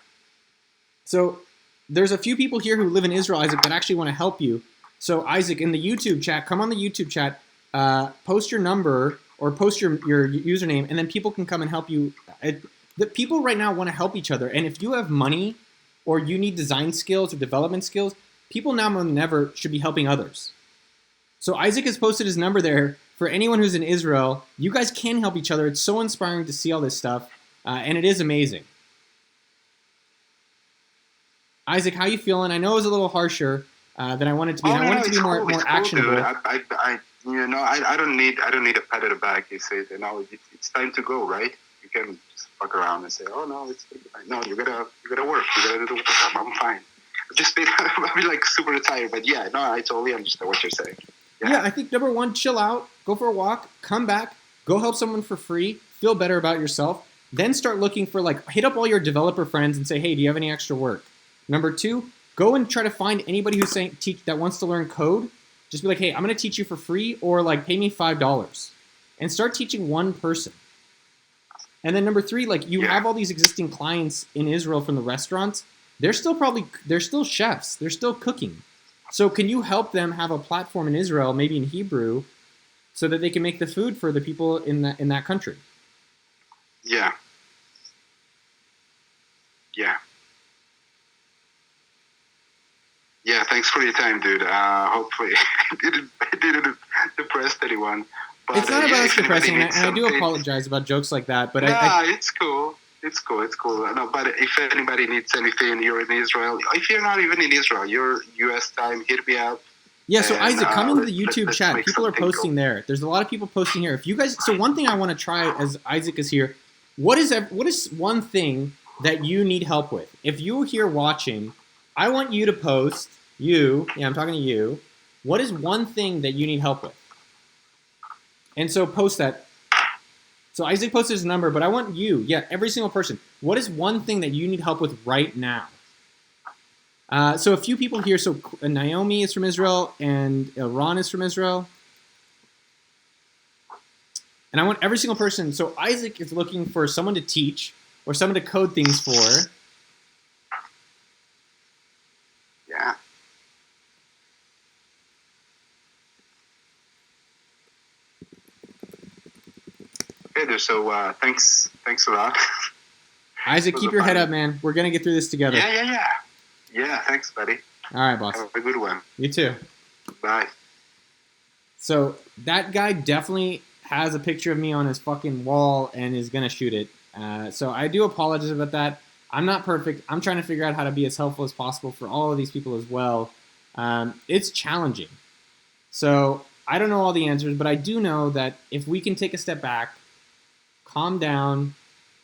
So there's a few people here who live in Israel, Isaac, that actually want to help you. So Isaac, in the YouTube chat, come on the YouTube chat, post your number or post your username, and then people can come and help you. The people right now want to help each other, and if you have money or you need design skills or development skills, people now more than ever should be helping others. So Isaac has posted his number there for anyone who's in Israel. You guys can help each other. It's so inspiring to see all this stuff, and it is amazing. Isaac, how you feeling? I know it was a little harsher than I wanted to be. I want it to be more actionable. Dude. I don't need a pat on the back. You say, it's time to go, right? You can just fuck around and say, oh no, you gotta work. You gotta do the work. I'm fine. I'll be like super tired, but yeah, no, I totally understand what you're saying. Yeah, I think number one, chill out, go for a walk, come back, go help someone for free, feel better about yourself, then start looking for hit up all your developer friends and say, hey, do you have any extra work? Number two, go and try to find anybody who's that wants to learn code. Just be like, hey, I'm going to teach you for free, or pay me $5, and start teaching one person. And then number three, you have all these existing clients in Israel from the restaurants. They're still chefs. They're still cooking. So can you help them have a platform in Israel, maybe in Hebrew, so that they can make the food for the people in that country? Yeah. Yeah. Yeah, thanks for your time, dude. Hopefully it didn't depress anyone. But, it's not about us depressing, and I do apologize about jokes like that. But it's cool. It's cool. No, but if anybody needs anything, you're in Israel. If you're not even in Israel, you're U.S. time, hit me up. Yeah, so Isaac, come into the YouTube chat. People are posting there. There's a lot of people posting here. If you guys, so one thing I want to try as Isaac is here, what is one thing that you need help with? If you're here watching, I want you to post, I'm talking to you, what is one thing that you need help with? And so post that. So Isaac posted his number, but I want you, every single person, what is one thing that you need help with right now? So a few people here, so Naomi is from Israel, and Ron is from Israel. And I want every single person, so Isaac is looking for someone to teach, or someone to code things for. Yeah. Okay, dude, so thanks a lot. Isaac, keep your head up, man. We're going to get through this together. Yeah, thanks, buddy. All right, boss. Have a good one. You too. Bye. So that guy definitely has a picture of me on his fucking wall and is going to shoot it. So I do apologize about that. I'm not perfect. I'm trying to figure out how to be as helpful as possible for all of these people as well. It's challenging. So I don't know all the answers, but I do know that if we can take a step back, calm down,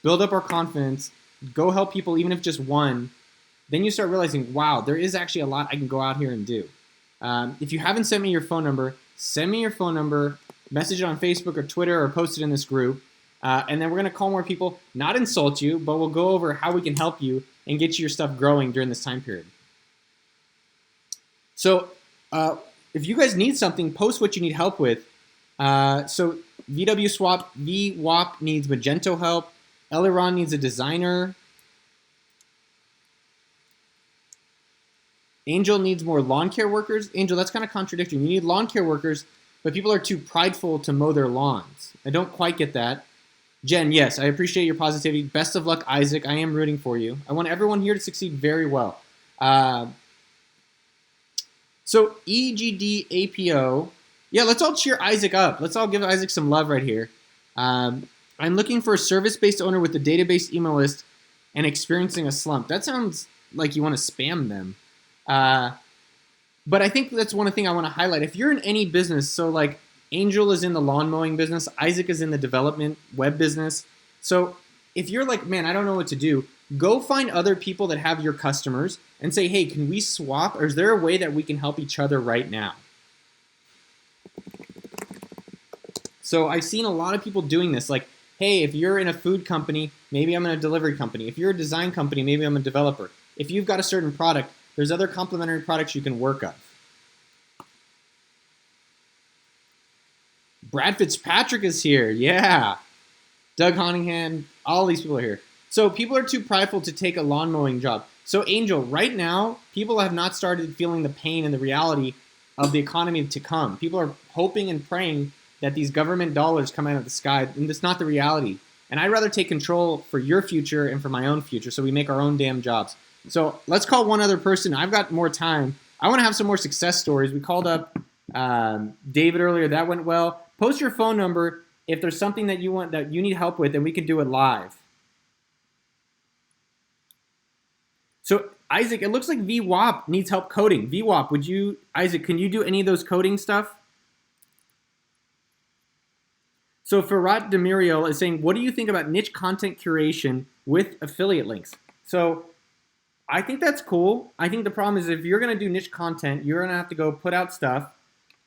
build up our confidence, go help people, even if just one, then you start realizing, wow, there is actually a lot I can go out here and do. If you haven't sent me your phone number, send me your phone number, message it on Facebook or Twitter, or post it in this group. And then we're going to call more people, not insult you, but we'll go over how we can help you and get you your stuff growing during this time period. So if you guys need something, post what you need help with. So VWAP needs Magento help. Eliron needs a designer. Angel needs more lawn care workers. Angel, that's kind of contradictory. You need lawn care workers, but people are too prideful to mow their lawns. I don't quite get that. Jen, yes, I appreciate your positivity. Best of luck, Isaac. I am rooting for you. I want everyone here to succeed very well. So EGD APO. Yeah, let's all cheer Isaac up. Let's all give Isaac some love right here. I'm looking for a service-based owner with a database email list and experiencing a slump. That sounds like you want to spam them. But I think that's one thing I want to highlight. If you're in any business, so like Angel is in the lawn mowing business, Isaac is in the development web business. So if you're like, man, I don't know what to do, go find other people that have your customers and say, hey, can we swap? Or is there a way that we can help each other right now? So I've seen a lot of people doing this. Like, hey, if you're in a food company, maybe I'm in a delivery company. If you're a design company, maybe I'm a developer. If you've got a certain product, there's other complementary products you can work on. Brad Fitzpatrick is here. Yeah. Doug Honningham. All these people are here. So people are too prideful to take a lawn mowing job. So Angel, right now, people have not started feeling the pain and the reality of the economy to come. People are hoping and praying that these government dollars come out of the sky, and that's not the reality. And I'd rather take control for your future and for my own future so we make our own damn jobs. So let's call one other person. I've got more time. I want to have some more success stories. We called up David earlier. That went well. Post your phone number if there's something that you want that you need help with, and we can do it live. So Isaac, it looks like VWAP needs help coding. VWAP, Isaac, can you do any of those coding stuff? So Farhat Demiriel is saying, what do you think about niche content curation with affiliate links? So I think that's cool. I think the problem is if you're going to do niche content, you're going to have to go put out stuff,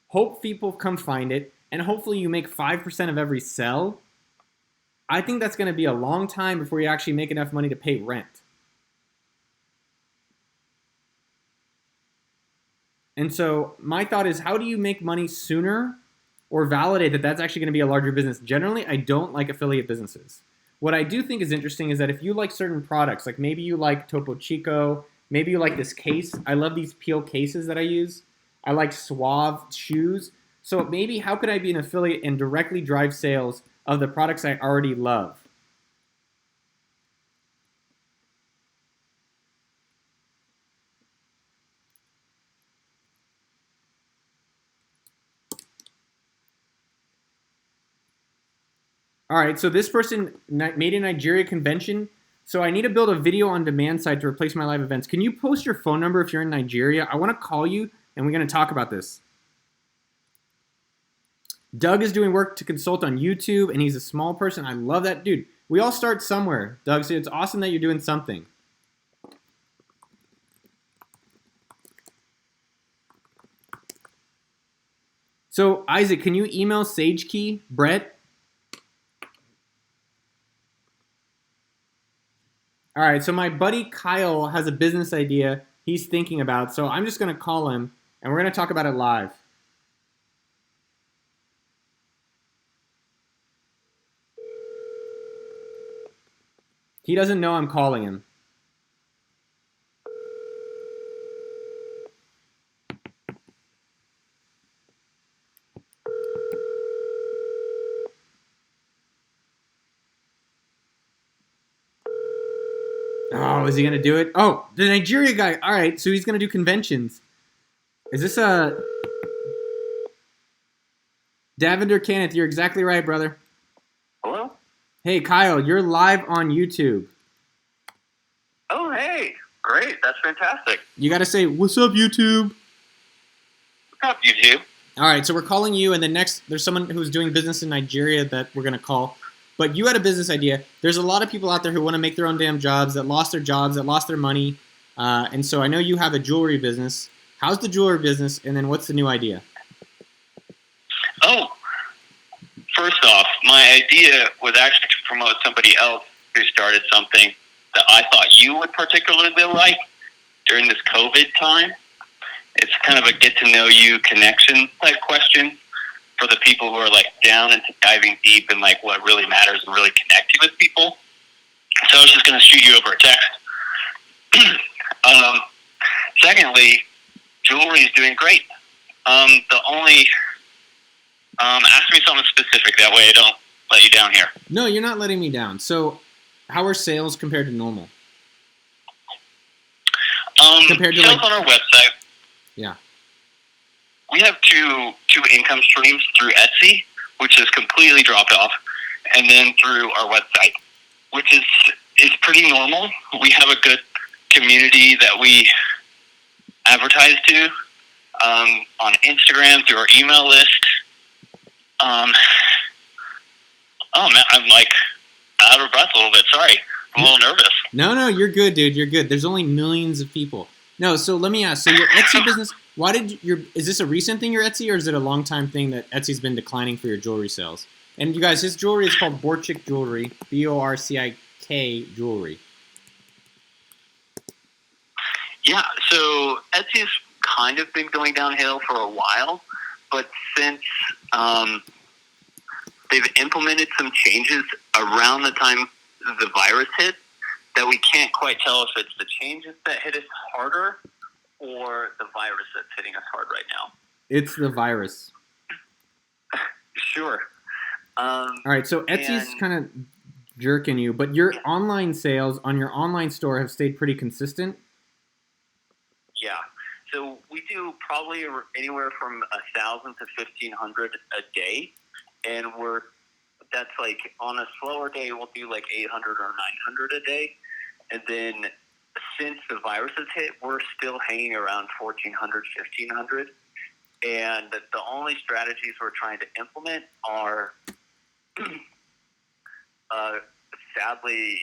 hope people come find it, and hopefully you make 5% of every sell. I think that's going to be a long time before you actually make enough money to pay rent. And so my thought is, how do you make money sooner or validate that that's actually going to be a larger business? Generally, I don't like affiliate businesses. What I do think is interesting is that if you like certain products, like maybe you like Topo Chico, maybe you like this case. I love these Peel cases that I use. I like Suave shoes. So maybe how could I be an affiliate and directly drive sales of the products I already love? All right, so this person made a Nigeria convention. So I need to build a video on demand site to replace my live events. Can you post your phone number if you're in Nigeria? I want to call you, and we're going to talk about this. Doug is doing work to consult on YouTube, and he's a small person. I love that. Dude, we all start somewhere, Doug, so it's awesome that you're doing something. So, Isaac, can you email SageKey, Brett? All right, so my buddy Kyle has a business idea he's thinking about, so I'm just going to call him, and we're going to talk about it live. He doesn't know I'm calling him. Oh, is he going to do it? Oh, the Nigeria guy. All right, so he's going to do conventions. Is this a... Davinder Kenneth, you're exactly right, brother. Hello? Hey, Kyle, you're live on YouTube. Oh, hey. Great. That's fantastic. You got to say, what's up, YouTube? What's up, YouTube? All right, so we're calling you, and then next, there's someone who's doing business in Nigeria that we're going to call. But you had a business idea. There's a lot of people out there who want to make their own damn jobs, that lost their jobs, that lost their money. And so I know you have a jewelry business. How's the jewelry business, and then what's the new idea? Oh, first off, my idea was actually to promote somebody else who started something that I thought you would particularly like during this COVID time. It's kind of a get-to-know-you connection type question for the people who are like down into diving deep in like what really matters and really connecting with people. So I was just going to shoot you over a text. Secondly, jewelry is doing great. The only ask me something specific, that way I don't let you down here. No, you're not letting me down. So how are sales compared to normal? Compared to sales like, on our website. Yeah. We have two income streams through Etsy, which has completely dropped off, and then through our website, which is pretty normal. We have a good community that we advertise to on Instagram through our email list. Oh man, I'm like out of breath a little bit. Sorry, I'm a little nervous. No, you're good, dude. You're good. There's only millions of people. No, so let me ask. So your Etsy business, is this a recent thing, your Etsy, or is it a long time thing that Etsy's been declining for your jewelry sales? And you guys, his jewelry is called Borchik Jewelry, Borcik Jewelry. Yeah, so Etsy's kind of been going downhill for a while, but since they've implemented some changes around the time the virus hit, that we can't quite tell if it's the changes that hit us harder or the virus that's hitting us hard right now. It's the virus. Sure. All right, so Etsy's And- kind of jerking you, but your online sales on your online store have stayed pretty consistent. Yeah. So we do probably anywhere from 1,000 to 1,500 a day, and that's like on a slower day we'll do like 800 or 900 a day, and then since the virus has hit, we're still hanging around 1,400, 1,500, and the only strategies we're trying to implement are sadly,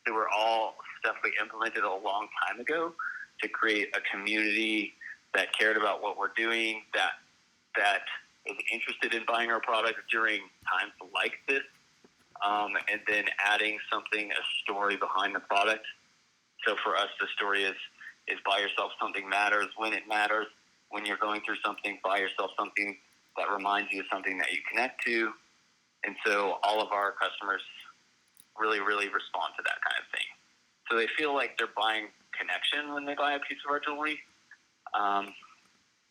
they were all stuff we implemented a long time ago to create a community that cared about what we're doing, that is interested in buying our product during times like this, and then adding something, a story behind the product. So for us, the story is buy yourself something matters when it matters. When you're going through something, buy yourself something that reminds you of something that you connect to. And so all of our customers really, really respond to that kind of thing. So they feel like they're buying connection when they buy a piece of our jewelry.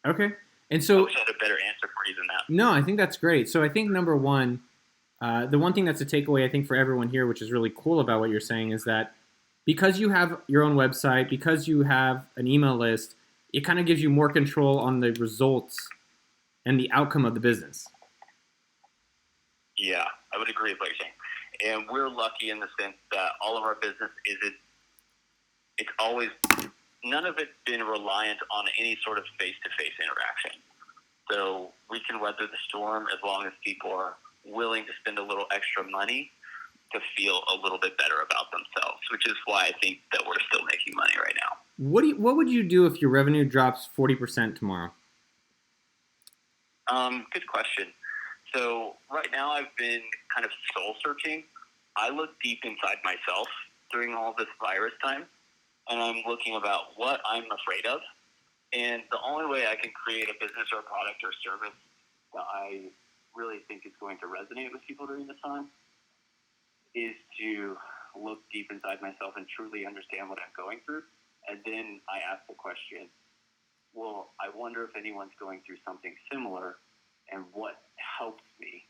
Okay. And I so wish I had a better answer for you than that. no, I think that's great. So I think number one, the one thing that's a takeaway I think for everyone here, which is really cool about what you're saying, is that because you have your own website, because you have an email list, it kind of gives you more control on the results and the outcome of the business. Yeah, I would agree with what you're saying. And we're lucky in the sense that all of our business it's always, none of it's been reliant on any sort of face-to-face interaction. So we can weather the storm as long as people are willing to spend a little extra money to feel a little bit better about themselves, which is why I think that we're still making money right now. What would you do if your revenue drops 40% tomorrow? Good question. So right now I've been kind of soul searching. I look deep inside myself during all this virus time, and I'm looking about what I'm afraid of. And the only way I can create a business or a product or service that I really think is going to resonate with people during this time is to look deep inside myself and truly understand what I'm going through. And then I ask the question, well, I wonder if anyone's going through something similar and what helps me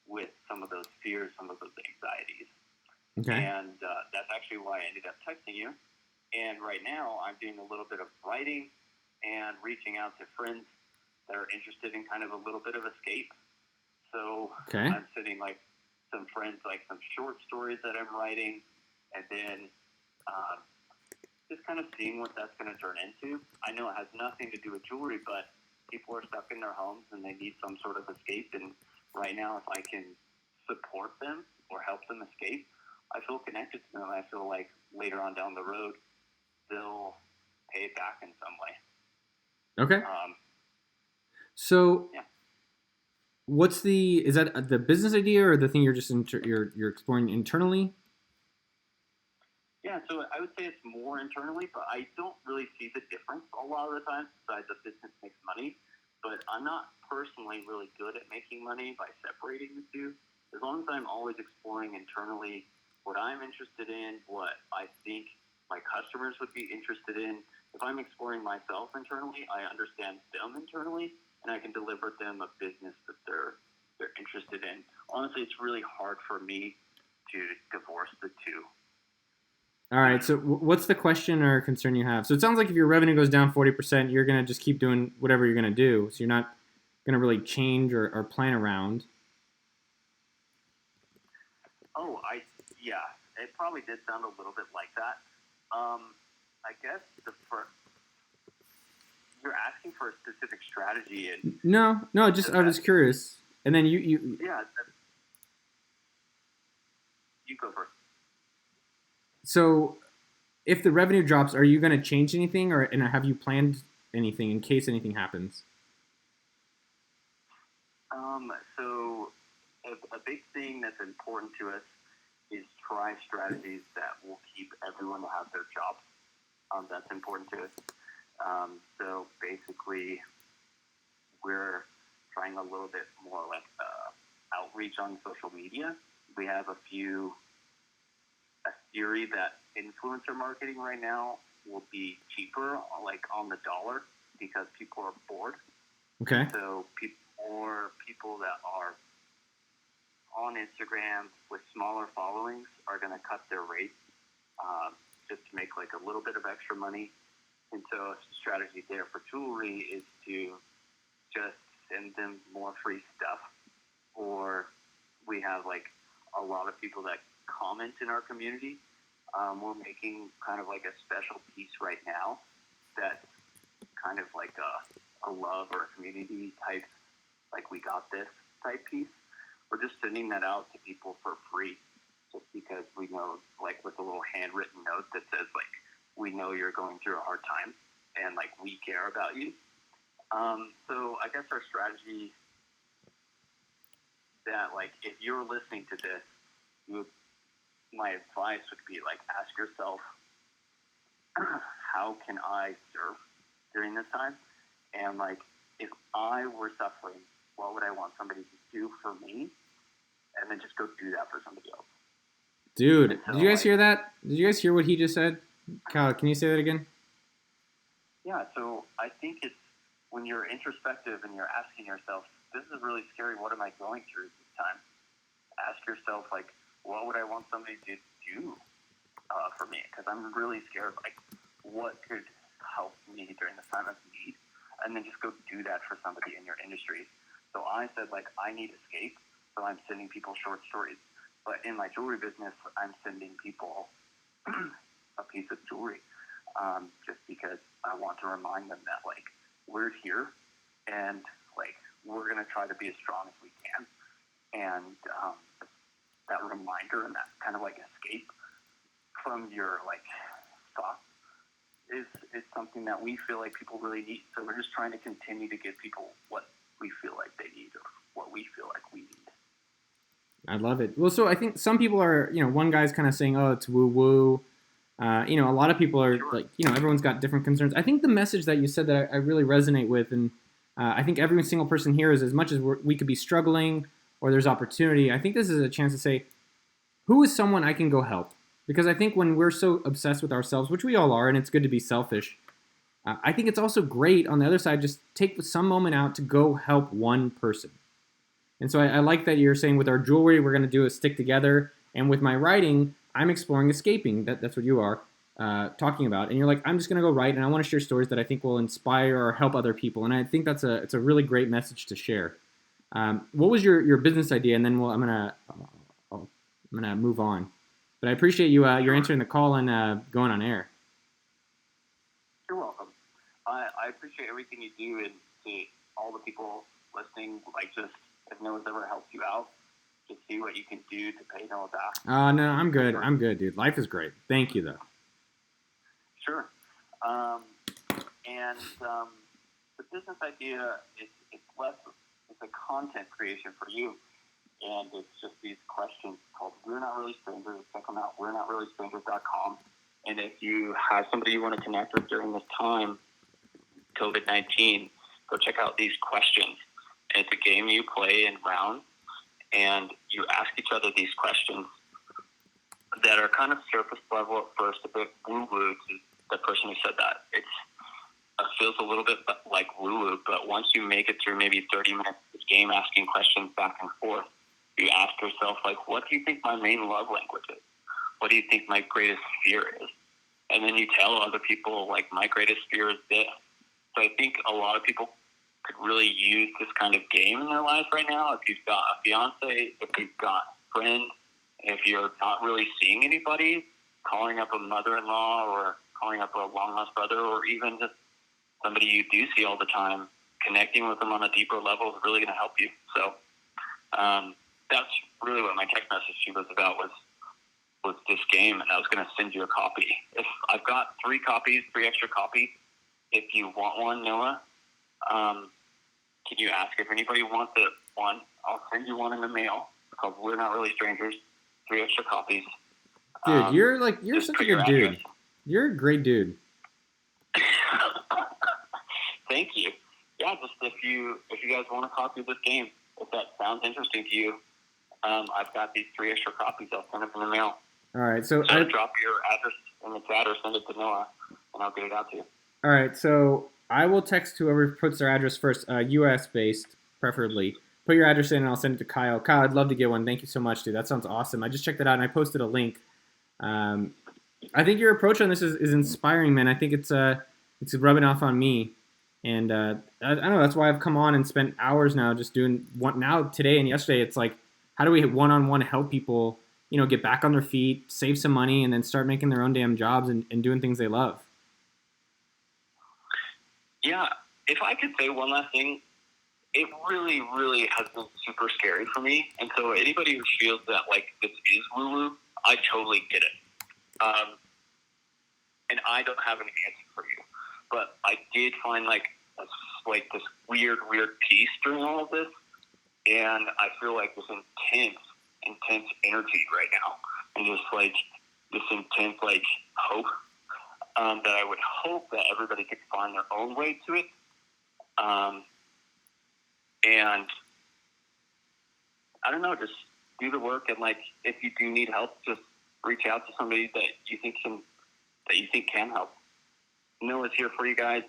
with some of those fears, some of those anxieties. Okay. And that's actually why I ended up texting you. And right now I'm doing a little bit of writing and reaching out to friends that are interested in kind of a little bit of escape. So Okay. I'm sending like some friends like some short stories that I'm writing, and then just kind of seeing what that's going to turn into. I know it has nothing to do with jewelry, but people are stuck in their homes and they need some sort of escape. And right now, if I can support them or help them escape, I feel connected to them. I feel like later on down the road, they'll pay it back in some way. Okay. So, Yeah. is that the business idea or the thing you're just you're exploring internally? Yeah, so I would say it's more internally, but I don't really see the difference a lot of the time, besides the business makes money. But I'm not personally really good at making money by separating the two. As long as I'm always exploring internally what I'm interested in, what I think my customers would be interested in. If I'm exploring myself internally, I understand them internally, and I can deliver them a business that they're interested in. Honestly, it's really hard for me to divorce the two. All right. So, what's the question or concern you have? So, it sounds like if your revenue goes down 40%, you're gonna just keep doing whatever you're gonna do. So, you're not gonna really change or plan around. Oh, yeah, it probably did sound a little bit like that. I guess you're asking for a specific strategy, and No, just I was curious. And then you yeah, you go first. so if the revenue drops, are you gonna change anything, and have you planned anything in case anything happens? So a big thing that's important to us is try strategies that will keep everyone to have their jobs. That's important to us. So basically, we're trying a little bit more like outreach on social media. We have a theory that influencer marketing right now will be cheaper, like on the dollar, because people are bored. Okay. So more people that are on Instagram with smaller followings are going to cut their rates just to make like a little bit of extra money. And so a strategy there for jewelry is to just send them more free stuff. Or we have like a lot of people that comment in our community. We're making kind of like a special piece right now that's kind of like a love or a community type, like we got this type piece. We're just sending that out to people for free just because we know, like with a little handwritten note that says like, we know you're going through a hard time and like we care about you. So I guess our strategy that like if you're listening to this, my advice would be like ask yourself, how can I serve during this time? And like if I were suffering, what would I want somebody to do for me? And then just go do that for somebody else. Dude, So, did you guys like, hear that? Did you guys hear what he just said? Kyle, can you say that again? Yeah, so I think it's when you're introspective and you're asking yourself, this is really scary, what am I going through this time? Ask yourself, like, what would I want somebody to do for me? Because I'm really scared, like, what could help me during this time of need? And then just go do that for somebody in your industry. So I said, like, I need escape, so I'm sending people short stories. But in my jewelry business, I'm sending people a piece of jewelry just because I want to remind them that, like, we're here and, like, we're going to try to be as strong as we can. And that reminder and that kind of, like, escape from your, like, thoughts is something that we feel like people really need. So we're just trying to continue to give people what we feel like they need or what we feel like we need. I love it. Well, so I think some people are, one guy's kind of saying, oh, it's woo-woo. A lot of people are like, everyone's got different concerns. I think the message that you said that I really resonate with, and I think every single person here is as much as we could be struggling or there's opportunity, I think this is a chance to say, who is someone I can go help? Because I think when we're so obsessed with ourselves, which we all are, and it's good to be selfish, I think it's also great on the other side, just take some moment out to go help one person. And so I like that you're saying with our jewelry, we're going to do a stick together. And with my writing, I'm exploring escaping. That's what you are talking about. And you're like, I'm just going to go write, and I want to share stories that I think will inspire or help other people. And I think it's a really great message to share. What was your business idea? And then I'm gonna move on. But I appreciate you you're answering the call and going on air. You're welcome. I appreciate everything you do, and to all the people listening, like, just if no one's ever helped you out, just see what you can do to pay Noah back. No, I'm good. I'm good, dude. Life is great. Thank you, though. Sure. And the business idea, it's less, it's a content creation for you. And it's just these questions called We're Not Really Strangers. Check them out, we're not really strangers.com. And if you have somebody you want to connect with during this time, COVID-19, go check out these questions. And it's a game you play in rounds, and you ask each other these questions that are kind of surface level at first, a bit woo-woo to the person who said that. It feels a little bit like woo-woo, but once you make it through maybe 30 minutes of this game asking questions back and forth, you ask yourself, like, what do you think my main love language is? What do you think my greatest fear is? And then you tell other people, like, my greatest fear is this. So I think a lot of people could really use this kind of game in their life right now. If you've got a fiance, if you've got a friend, if you're not really seeing anybody, calling up a mother-in-law or calling up a long-lost brother, or even just somebody you do see all the time, connecting with them on a deeper level is really going to help you. So that's really what my text message to you was about, was this game, and I was going to send you a copy. If I've got 3 extra copies. If you want one, Noah, can you ask if anybody wants one? I'll send you one in the mail. It's called We're Not Really Strangers. 3 extra copies. Dude, you're such a good dude. You're a great dude. Thank you. Yeah, just if you guys want a copy of this game, if that sounds interesting to you, I've got these 3 extra copies. I'll send them in the mail. All right, so drop your address in the chat or send it to Noah, and I'll get it out to you. All right, so I will text whoever puts their address first, U.S. based, preferably. Put your address in, and I'll send it to Kyle. Kyle, I'd love to get one. Thank you so much, dude. That sounds awesome. I just checked it out, and I posted a link. I think your approach on this is inspiring, man. I think it's rubbing off on me, and I don't know. That's why I've come on and spent hours now just doing now today and yesterday. It's like, how do we one-on-one help people, get back on their feet, save some money, and then start making their own damn jobs and doing things they love. Yeah, if I could say one last thing, it really, really has been super scary for me. And so anybody who feels that, like, this is woo-woo, I totally get it. And I don't have an answer for you. But I did find, like this weird peace during all of this. And I feel like this intense energy right now. And just, like, this intense, like, hope. That I would hope that everybody could find their own way to it. And I don't know, just do the work. And, like, if you do need help, just reach out to somebody that you think can help. Noah's here for you guys.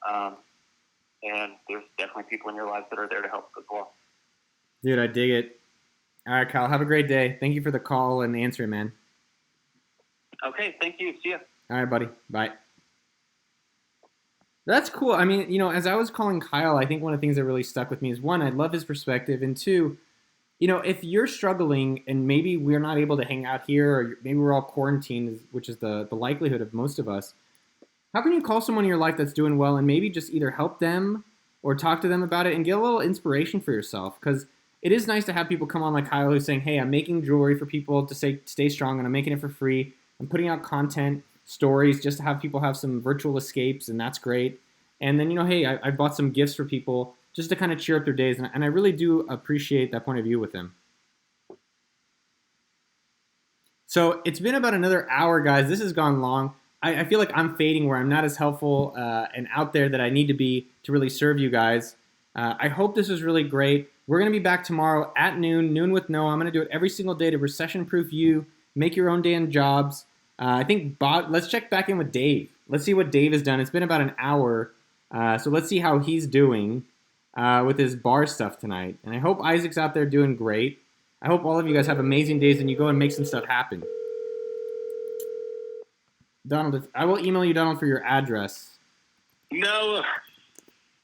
And there's definitely people in your lives that are there to help as well. Dude, I dig it. All right, Kyle, have a great day. Thank you for the call and answering, man. Okay, thank you. See ya. All right, buddy. Bye. That's cool. I mean, as I was calling Kyle, I think one of the things that really stuck with me is, one, I love his perspective, and two, if you're struggling and maybe we're not able to hang out here, or maybe we're all quarantined, which is the likelihood of most of us, how can you call someone in your life that's doing well and maybe just either help them or talk to them about it and get a little inspiration for yourself? Because it is nice to have people come on like Kyle who's saying, hey, I'm making jewelry for people to stay strong, and I'm making it for free. I'm putting out content, stories, just to have people have some virtual escapes, and that's great. And then, hey, I bought some gifts for people just to kind of cheer up their days, and I really do appreciate that point of view with him. So it's been about another hour, guys. This has gone long. I feel like I'm fading where I'm not as helpful and out there that I need to be to really serve you guys. I hope this was really great. We're going to be back tomorrow at noon with Noah. I'm going to do it every single day to recession-proof you, make your own damn jobs. I think let's check back in with Dave. Let's see what Dave has done. It's been about an hour, so let's see how he's doing with his bar stuff tonight. And I hope Isaac's out there doing great. I hope all of you guys have amazing days and you go and make some stuff happen. Donald, I will email you, Donald, for your address. No.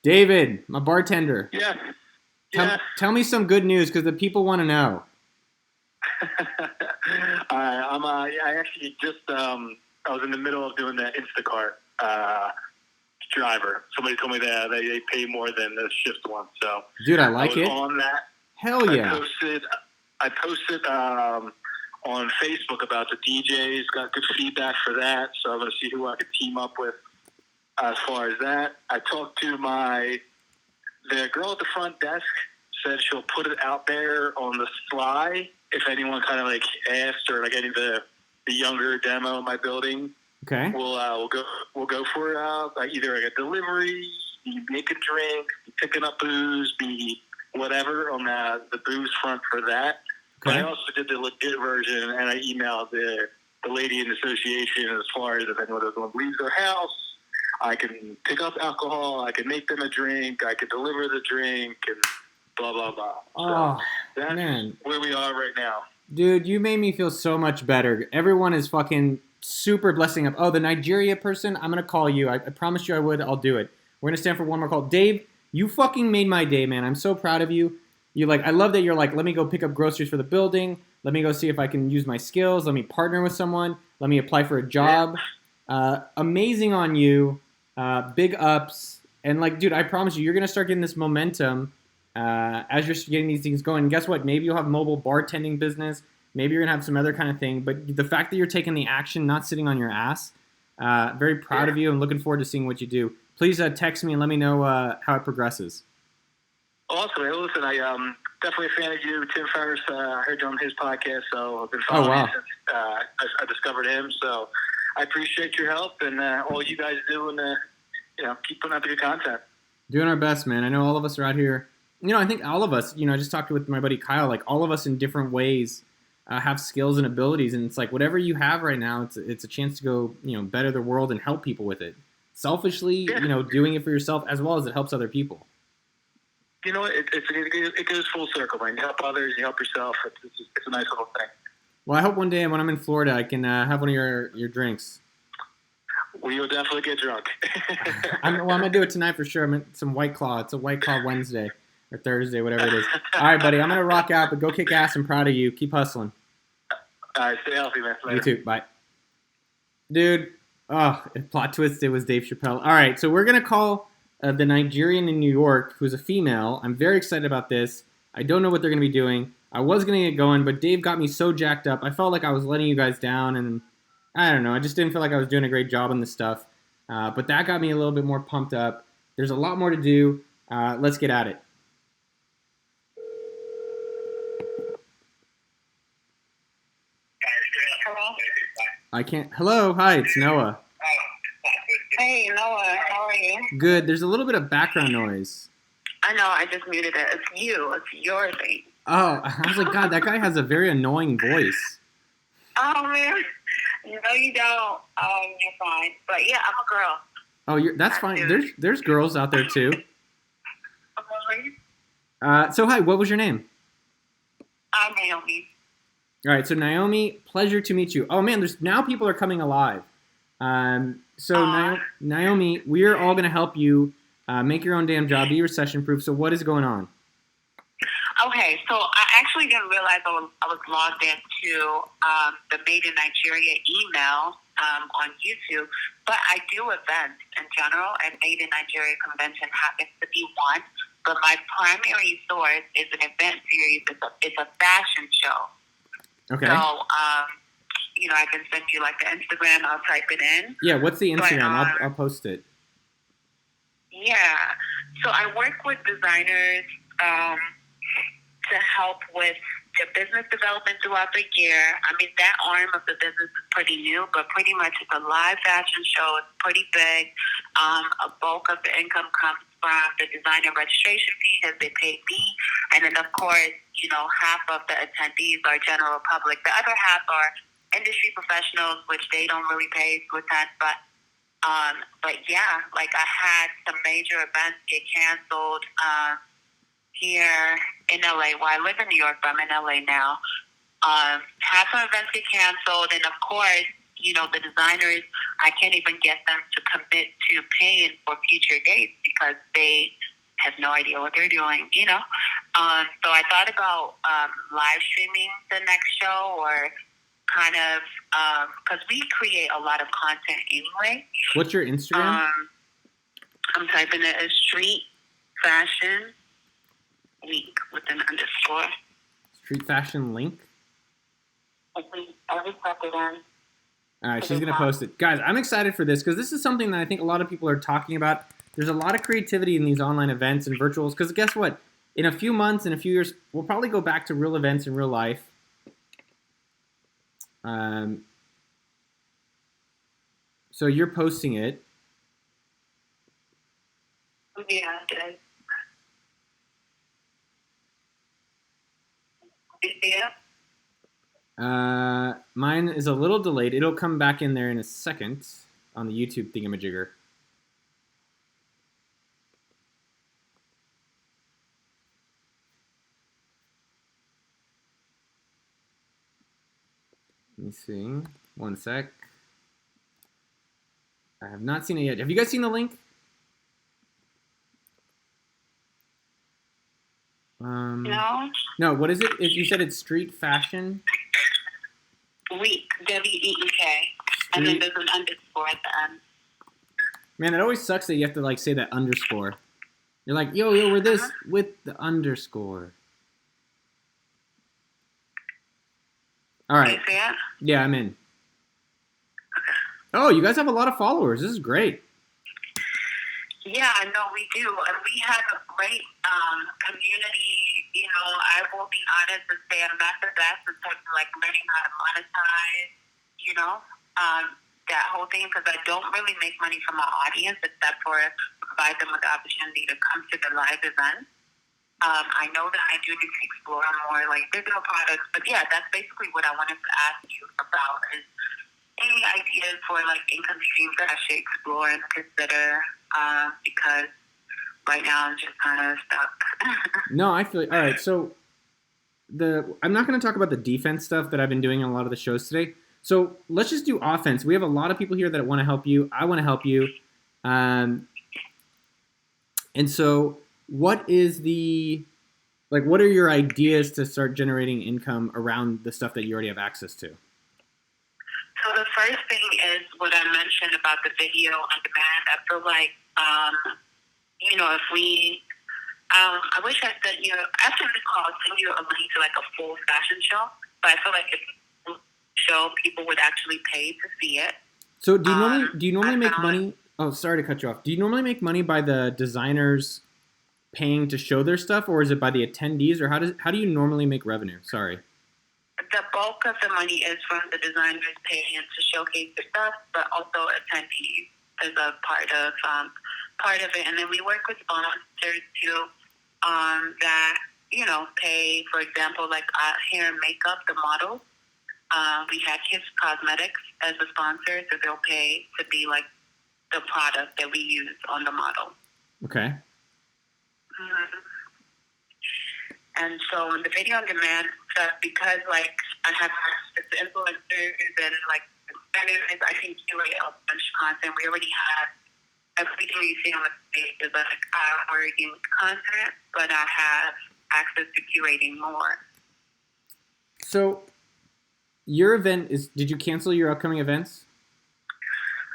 David, my bartender. Yeah. Tell me some good news, because the people want to know. I actually just I was in the middle of doing the Instacart driver. Somebody told me that they pay more than the shift one. So dude, I like it. On that. Hell yeah. I posted on Facebook about the DJs. Got good feedback for that. So I'm going to see who I could team up with as far as that. I talked to the girl at the front desk. Said she'll put it out there on the sly if anyone kind of like asked, or like any of the younger demo in my building. Okay. We'll go for either like a delivery, be making drink, be picking up booze, be whatever on the booze front for that. Okay. But I also did the legit version, and I emailed the lady in the association as far as if anyone leaves their house, I can pick up alcohol, I can make them a drink, I can deliver the drink, and blah, blah, blah. Oh, so that's man. Where we are right now. Dude, you made me feel so much better. Everyone is fucking super blessing up. Oh, the Nigeria person, I'm going to call you. I promised you I would. I'll do it. We're going to stand for one more call. Dave, you fucking made my day, man. I'm so proud of you. I love that you're like, let me go pick up groceries for the building. Let me go see if I can use my skills. Let me partner with someone. Let me apply for a job. Yeah. Amazing on you. Big ups. And dude, I promise you're going to start getting this momentum as you're getting these things going. And guess what? Maybe you'll have mobile bartending business. Maybe you're going to have some other kind of thing. But the fact that you're taking the action, not sitting on your ass, very proud of you and looking forward to seeing what you do. Please text me and let me know how it progresses. Awesome. Hey, listen, I definitely a fan of you. Tim Ferriss, I heard you on his podcast, so I've been following him since I discovered him. So I appreciate your help and all you guys do, and keep putting out the good content. Doing our best, man. I know all of us are out here. I think all of us, I just talked with my buddy Kyle, all of us in different ways have skills and abilities, and it's whatever you have right now, it's a chance to go, better the world and help people with it. selfishly, doing it for yourself as well as it helps other people. You know, it goes full circle, man. You help others, you help yourself. It's a nice little thing. Well, I hope one day when I'm in Florida, I can have one of your drinks. We will definitely get drunk. I'm gonna do it tonight for sure. I'm in some White Claw. It's a White Claw Wednesday or Thursday, whatever it is. All right, buddy. I'm gonna rock out, but go kick ass. I'm proud of you. Keep hustling. All right, stay healthy, man. Later. You too. Bye, dude. Oh, plot twist. It was Dave Chappelle. All right, so we're gonna call the Nigerian in New York, who's a female. I'm very excited about this. I don't know what they're gonna be doing. I was gonna get going, but Dave got me so jacked up. I felt like I was letting you guys down, and I don't know. I just didn't feel like I was doing a great job on this stuff. But that got me a little bit more pumped up. There's a lot more to do. Let's get at it. Hello? I can't. Hello. Hi, it's Noah. Hey, Noah, how are you? Good. There's a little bit of background noise. I know, I just muted it. It's you. It's your thing. Oh, I was like, God, that guy has a very annoying voice. Oh, man. No, you don't. You're fine. But, yeah, I'm a girl. Oh, that's fine. There's girls out there, too. Okay. So, hi, what was your name? I'm Naomi. All right, so Naomi, pleasure to meet you. Oh, man, now people are coming alive. Naomi, we're all going to help you make your own damn job, be recession-proof. So what is going on? Okay, so I actually didn't realize I was logged into the Made in Nigeria email on YouTube, but I do events in general, and Made in Nigeria Convention happens to be one. But my primary source is an event series. It's a fashion show. Okay. So, I can send you like the Instagram. I'll type it in. Yeah, what's the Instagram? But, I'll post it. Yeah. So I work with designers to help with their business development throughout the year. I mean, that arm of the business is pretty new, but pretty much it's a live fashion show. It's pretty big. A bulk of the income comes from the designer registration fee as they pay me. And then, of course, half of the attendees are general public. The other half are industry professionals, which they don't really pay to attend. But yeah, like I had some major events get canceled here in LA. Well, I live in New York, but I'm in LA now. Had some events get canceled, and of course, the designers, I can't even get them to commit to paying for future dates because they have no idea what they're doing, So I thought about live streaming the next show, or kind of, because we create a lot of content anyway. What's your Instagram? I'm typing it as Street Fashion Week with an underscore. Street Fashion Link? I just typed it in. All right, she's going to post it. Guys, I'm excited for this because this is something that I think a lot of people are talking about. There's a lot of creativity in these online events and virtuals because guess what? In a few months, in a few years, we'll probably go back to real events in real life. So you're posting it. Yeah, I did. You see it? Mine is a little delayed. It'll come back in there in a second on the YouTube thingamajigger. Let me see. One sec. I have not seen it yet. Have you guys seen the link? No. No, what is it? If you said it's Street Fashion? Week, W-E-E-K. And then there's an underscore at the end. Man, it always sucks that you have to say that underscore. You're like, yo, we're this with the underscore. All right. You see it? Yeah, I'm in. Oh, you guys have a lot of followers. This is great. Yeah, I know we do. And we have a great community. I will be honest and say I'm not the best in terms of learning how to monetize, that whole thing, because I don't really make money from my audience except for provide them with the opportunity to come to the live event. I know that I do need to explore more digital products, but yeah, that's basically what I wanted to ask you about is, any ideas for like income streams that I should explore and consider? Because right now I'm just kind of stuck. No, I feel all right. So I'm not going to talk about the defense stuff that I've been doing on a lot of the shows today. So let's just do offense. We have a lot of people here that want to help you. I want to help you. And so what is what are your ideas to start generating income around the stuff that you already have access to? So the first thing is what I mentioned about the video on demand. I feel like, if we, I wish I said, after this call, I'll send you a link to like a full fashion show. But I feel like if show, people would actually pay to see it. So do you normally make money? Oh, sorry to cut you off. Do you normally make money by the designers paying to show their stuff, or is it by the attendees, or how do you normally make revenue? Sorry. The bulk of the money is from the designers paying to showcase their stuff, but also attendees is a part of it. And then we work with sponsors too, that pay, for example, like hair and makeup, the models. We had Kiss Cosmetics as a sponsor, so they'll pay to be like the product that we use on the model. Okay. Mm-hmm. And so in the video on demand stuff, because like I have access to influencers and like I can curate a bunch of content. We already have everything you see on the page is like our unique content, but I have access to curating more. So your event did you cancel your upcoming events?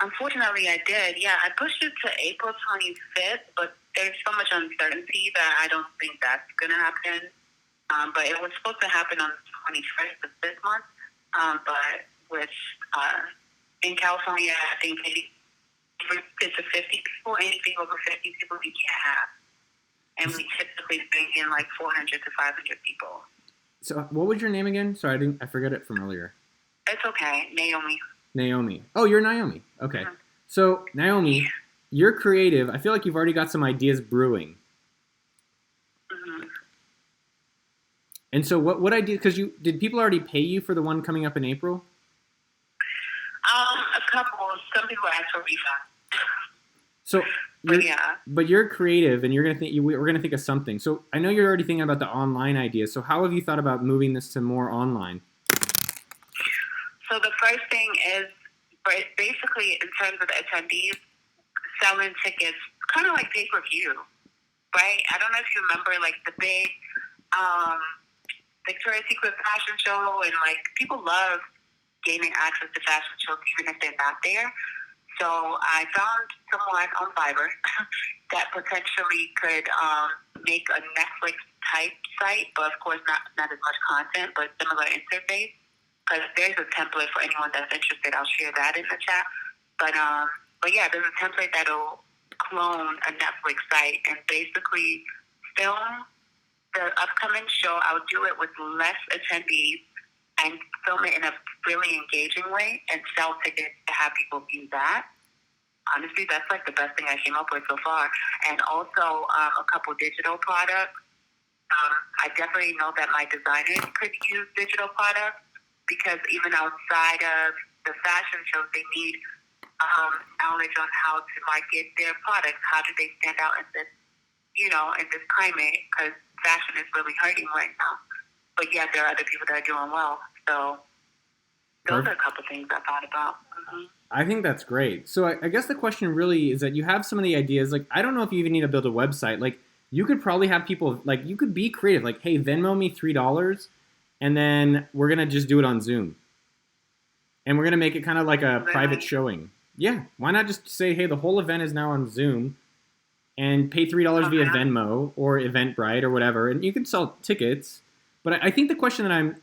Unfortunately, I did. Yeah, I pushed it to April 25th, but there's so much uncertainty that I don't think that's going to happen. But it was supposed to happen on the 21st of this month. But with in California, I think it's a 50 people. Anything over 50 people, we can't have. And we typically bring in like 400 to 500 people. So what was your name again? Sorry, I forgot it from earlier. It's okay, Naomi. Naomi. Oh, you're Naomi. Okay. Mm-hmm. So, Naomi, you're creative. I feel like you've already got some ideas brewing. Mm-hmm. And so what idea, because did people already pay you for the one coming up in April? A couple. Some people asked for refund. So, but you're creative, and we're gonna think of something. So I know you're already thinking about the online idea. So how have you thought about moving this to more online? So the first thing is, basically in terms of the attendees, selling tickets, kind of like pay-per-view, right? I don't know if you remember, like the big Victoria's Secret fashion show, and like people love gaining access to fashion shows even if they're not there. So I found someone on Fiverr that potentially could make a Netflix type site, but of course not as much content, but similar interface. Because there's a template for anyone that's interested. I'll share that in the chat. But yeah, there's a template that'll clone a Netflix site and basically film the upcoming show. I'll do it with less attendees and film it in a really engaging way and sell tickets to have people view that. Honestly, that's like the best thing I came up with so far. And also a couple digital products. I definitely know that my designers could use digital products, because even outside of the fashion shows, they need knowledge on how to market their products. How do they stand out in this, in this climate? Because fashion is really hurting right now. But yeah, there are other people that are doing well. So those are a couple things I thought about. Mm-hmm. I think that's great. So I guess the question really is that you have some of the ideas. Like, I don't know if you even need to build a website. Like, you could probably have people, like, you could be creative. Like, hey, Venmo me $3. And then we're going to just do it on Zoom. And we're going to make it kind of like a private showing. Yeah. Why not just say, hey, the whole event is now on Zoom, and pay $3 via Venmo or Eventbrite or whatever. And you can sell tickets. But I think the question that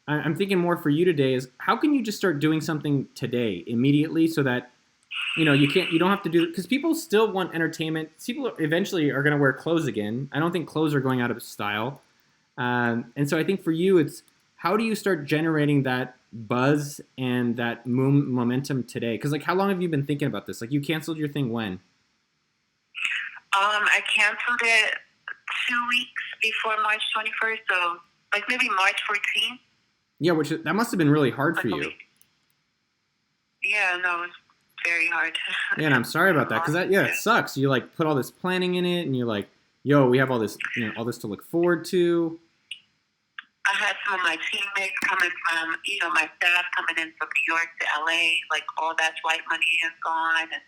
I'm thinking more for you today is, how can you just start doing something today, immediately, so that, you don't have to do it, because people still want entertainment. People eventually are going to wear clothes again. I don't think clothes are going out of style. And so I think for you, it's, how do you start generating that buzz and that momentum today? Because, like, how long have you been thinking about this? Like, you canceled your thing when? I canceled it 2 weeks before March 21st, so like maybe March 14th. Yeah, that must have been really hard for you. Yeah, no, it's very hard. Yeah, and I'm sorry about that because it sucks. You like put all this planning in it, and you're like, yo, we have all this, all this to look forward to. I had some of my teammates coming from, my staff coming in from New York to LA. Like all that flight money is gone, and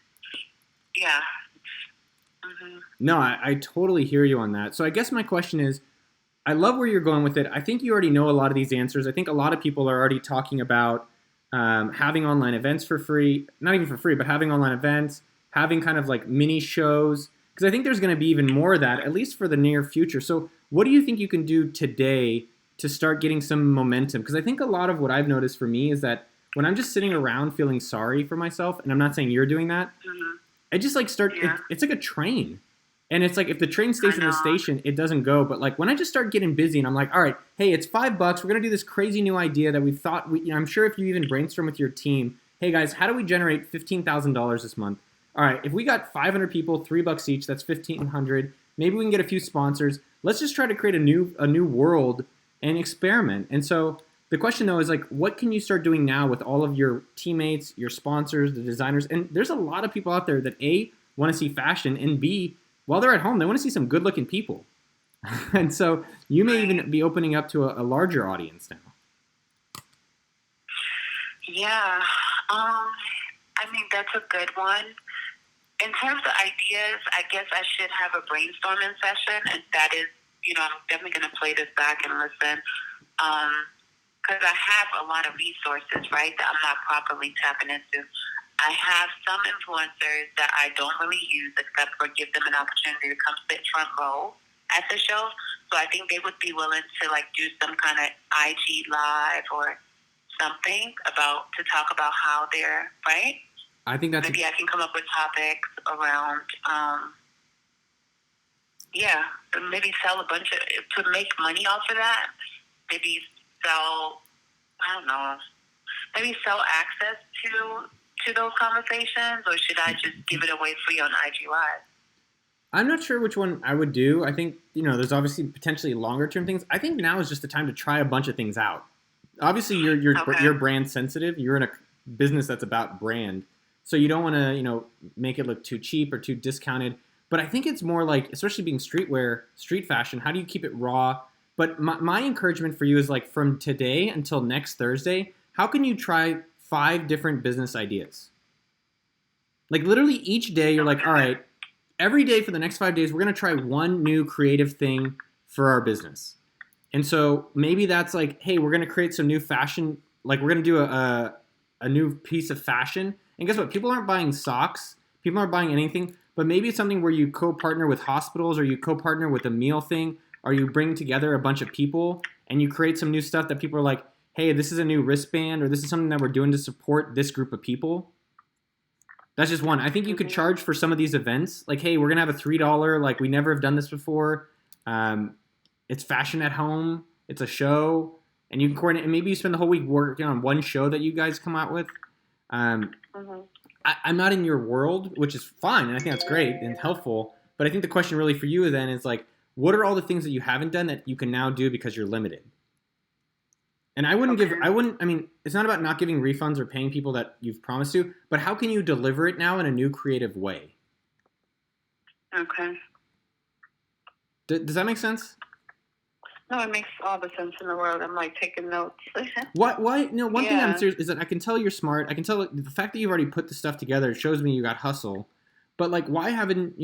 yeah. Mm-hmm. No, I totally hear you on that. So I guess my question is, I love where you're going with it. I think you already know a lot of these answers. I think a lot of people are already talking about having online events for free, not even for free, but having online events, having kind of like mini shows, because I think there's going to be even more of that, at least for the near future. So what do you think you can do today to start getting some momentum? Because I think a lot of what I've noticed for me is that when I'm just sitting around feeling sorry for myself, and I'm not saying you're doing that, Mm-hmm. I just like start, it's like a train. And it's like if the train stays in the station, it doesn't go. But like when I just start getting busy and I'm like, all right, hey, it's $5. We're gonna do this crazy new idea that we thought I'm sure if you even brainstorm with your team, hey guys, how do we generate $15,000 this month? All right, if we got 500 people, $3 each, that's 1,500. Maybe we can get a few sponsors. Let's just try to create a new world and experiment. And so the question though is like, what can you start doing now with all of your teammates, your sponsors, the designers? And there's a lot of people out there that A, want to see fashion, and B, while they're at home, they want to see some good-looking people. And so you may even be opening up to a larger audience now. Yeah. I mean, that's a good one. In terms of ideas, I guess I should have a brainstorming session, and that is, I'm definitely going to play this back and listen. Because I have a lot of resources, right, that I'm not properly tapping into. I have some influencers that I don't really use except for give them an opportunity to come sit front row at the show. So I think they would be willing to like do some kind of IG live or something to talk about how they're, right? I think that's... Maybe I can come up with topics around, maybe sell a bunch of, to make money off of that. Maybe sell, I don't know, maybe sell access to those conversations, or should I just give it away free on IG Live? I'm not sure which one I would do. I think, there's obviously potentially longer term things. I think now is just the time to try a bunch of things out. Obviously, you're brand sensitive. You're in a business that's about brand. So you don't want to, make it look too cheap or too discounted. But I think it's more like, especially being streetwear, street fashion, how do you keep it raw? But my encouragement for you is like from today until next Thursday, how can you try 5 different business ideas? Like literally each day you're like, all right, every day for the next 5 days, we're going to try one new creative thing for our business. And so maybe that's like, hey, we're going to create some new fashion. Like we're going to do a new piece of fashion. And guess what? People aren't buying socks. People aren't buying anything. But maybe it's something where you co-partner with hospitals, or you co-partner with a meal thing, or you bring together a bunch of people and you create some new stuff that people are like, hey, this is a new wristband, or this is something that we're doing to support this group of people. That's just one. I think you could charge for some of these events. Like, hey, we're going to have a $3, like we never have done this before. It's fashion at home. It's a show. And you can coordinate, and maybe you spend the whole week working on one show that you guys come out with. I'm not in your world, which is fine, and I think that's great and helpful. But I think the question really for you then is like, what are all the things that you haven't done that you can now do because you're limited? And I mean, it's not about not giving refunds or paying people that you've promised to, but how can you deliver it now in a new creative way? Okay. Does that make sense? No, it makes all the sense in the world. I'm like taking notes. Why? One thing I'm serious is that I can tell you're smart. I can tell the fact that you've already put the stuff together shows me you got hustle. But like, why haven't,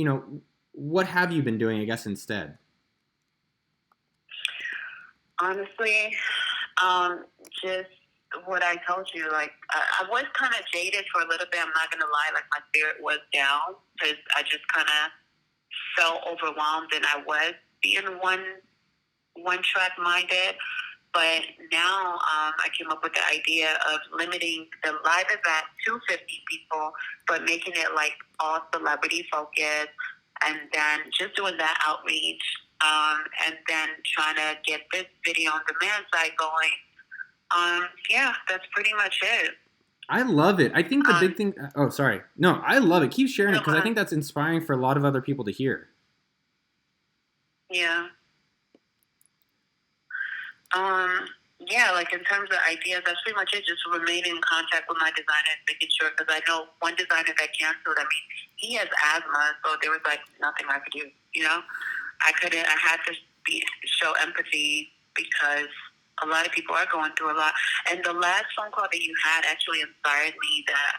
what have you been doing, I guess, instead? Honestly, just what I told you. Like, I was kind of jaded for a little bit. I'm not going to lie. Like, my spirit was down because I just kind of felt overwhelmed, and I was being one track minded. But now I came up with the idea of limiting the live event to 50 people, but making it like all celebrity focused, and then just doing that outreach, and then trying to get this video on demand side going. That's pretty much it. I love it. I think the big thing... Oh, sorry. No, I love it. Keep sharing it because I think that's inspiring for a lot of other people to hear. Yeah. yeah, like in terms of ideas, that's pretty much it. Just remaining in contact with my designer and making sure, because I know one designer that canceled. I mean, he has asthma, so there was like nothing I could do. You know, I couldn't. I had to show empathy because a lot of people are going through a lot. And the last phone call that you had actually inspired me that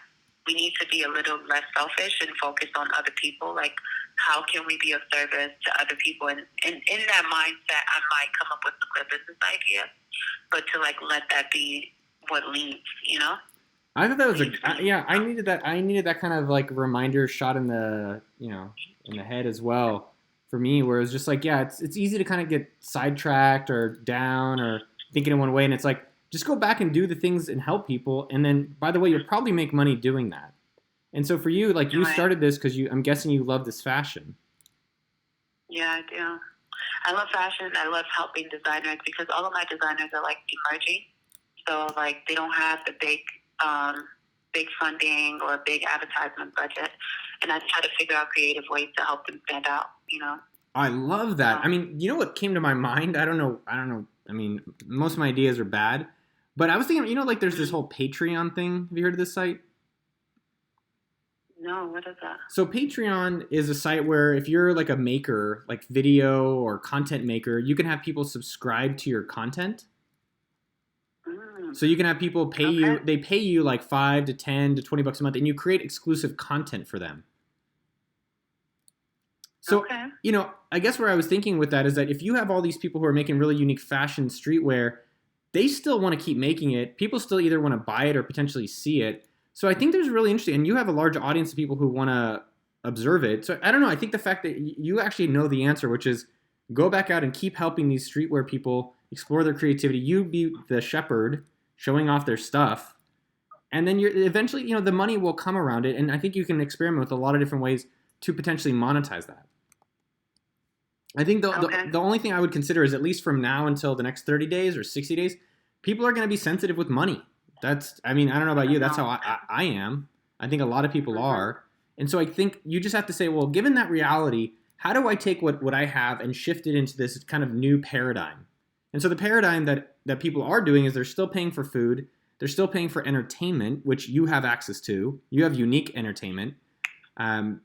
we need to be a little less selfish and focus on other people. Like, how can we be of service to other people? And in that mindset, I might come up with some good business ideas, but to like let that be what leads, you know? I thought that was I needed that. I needed that kind of like reminder shot in the, in the head as well for me, where it was just like, yeah, it's easy to kind of get sidetracked or down or thinking in one way, and it's like, just go back and do the things and help people, and then, by the way, you'll probably make money doing that. And so for you, like, you started this because I'm guessing you love this fashion. Yeah, I do. I love fashion. I love helping designers because all of my designers are like emerging, so like they don't have the big funding or big advertisement budget, and I try to figure out creative ways to help them stand out. You know. I love that. I mean, you know what came to my mind? I don't know. I mean, most of my ideas are bad, but I was thinking, like there's this whole Patreon thing. Have you heard of this site? No, what is that? So Patreon is a site where if you're like a maker, like video or content maker, you can have people subscribe to your content. So you can have people pay you. They pay you like $5 to $10 to $20 a month, and you create exclusive content for them. So, I guess where I was thinking with that is that if you have all these people who are making really unique fashion streetwear, they still want to keep making it. People still either want to buy it or potentially see it. So I think there's really interesting, and you have a large audience of people who want to observe it. So I don't know. I think the fact that you actually know the answer, which is go back out and keep helping these streetwear people explore their creativity. You be the shepherd showing off their stuff. And then you're eventually, the money will come around it. And I think you can experiment with a lot of different ways to potentially monetize that. I think the only thing I would consider is, at least from now until the next 30 days or 60 days, people are going to be sensitive with money. I don't know about you. That's how I am. I think a lot of people are. And so I think you just have to say, well, given that reality, how do I take what I have and shift it into this kind of new paradigm? And so the paradigm that people are doing is they're still paying for food. They're still paying for entertainment, which you have access to. You have unique entertainment. And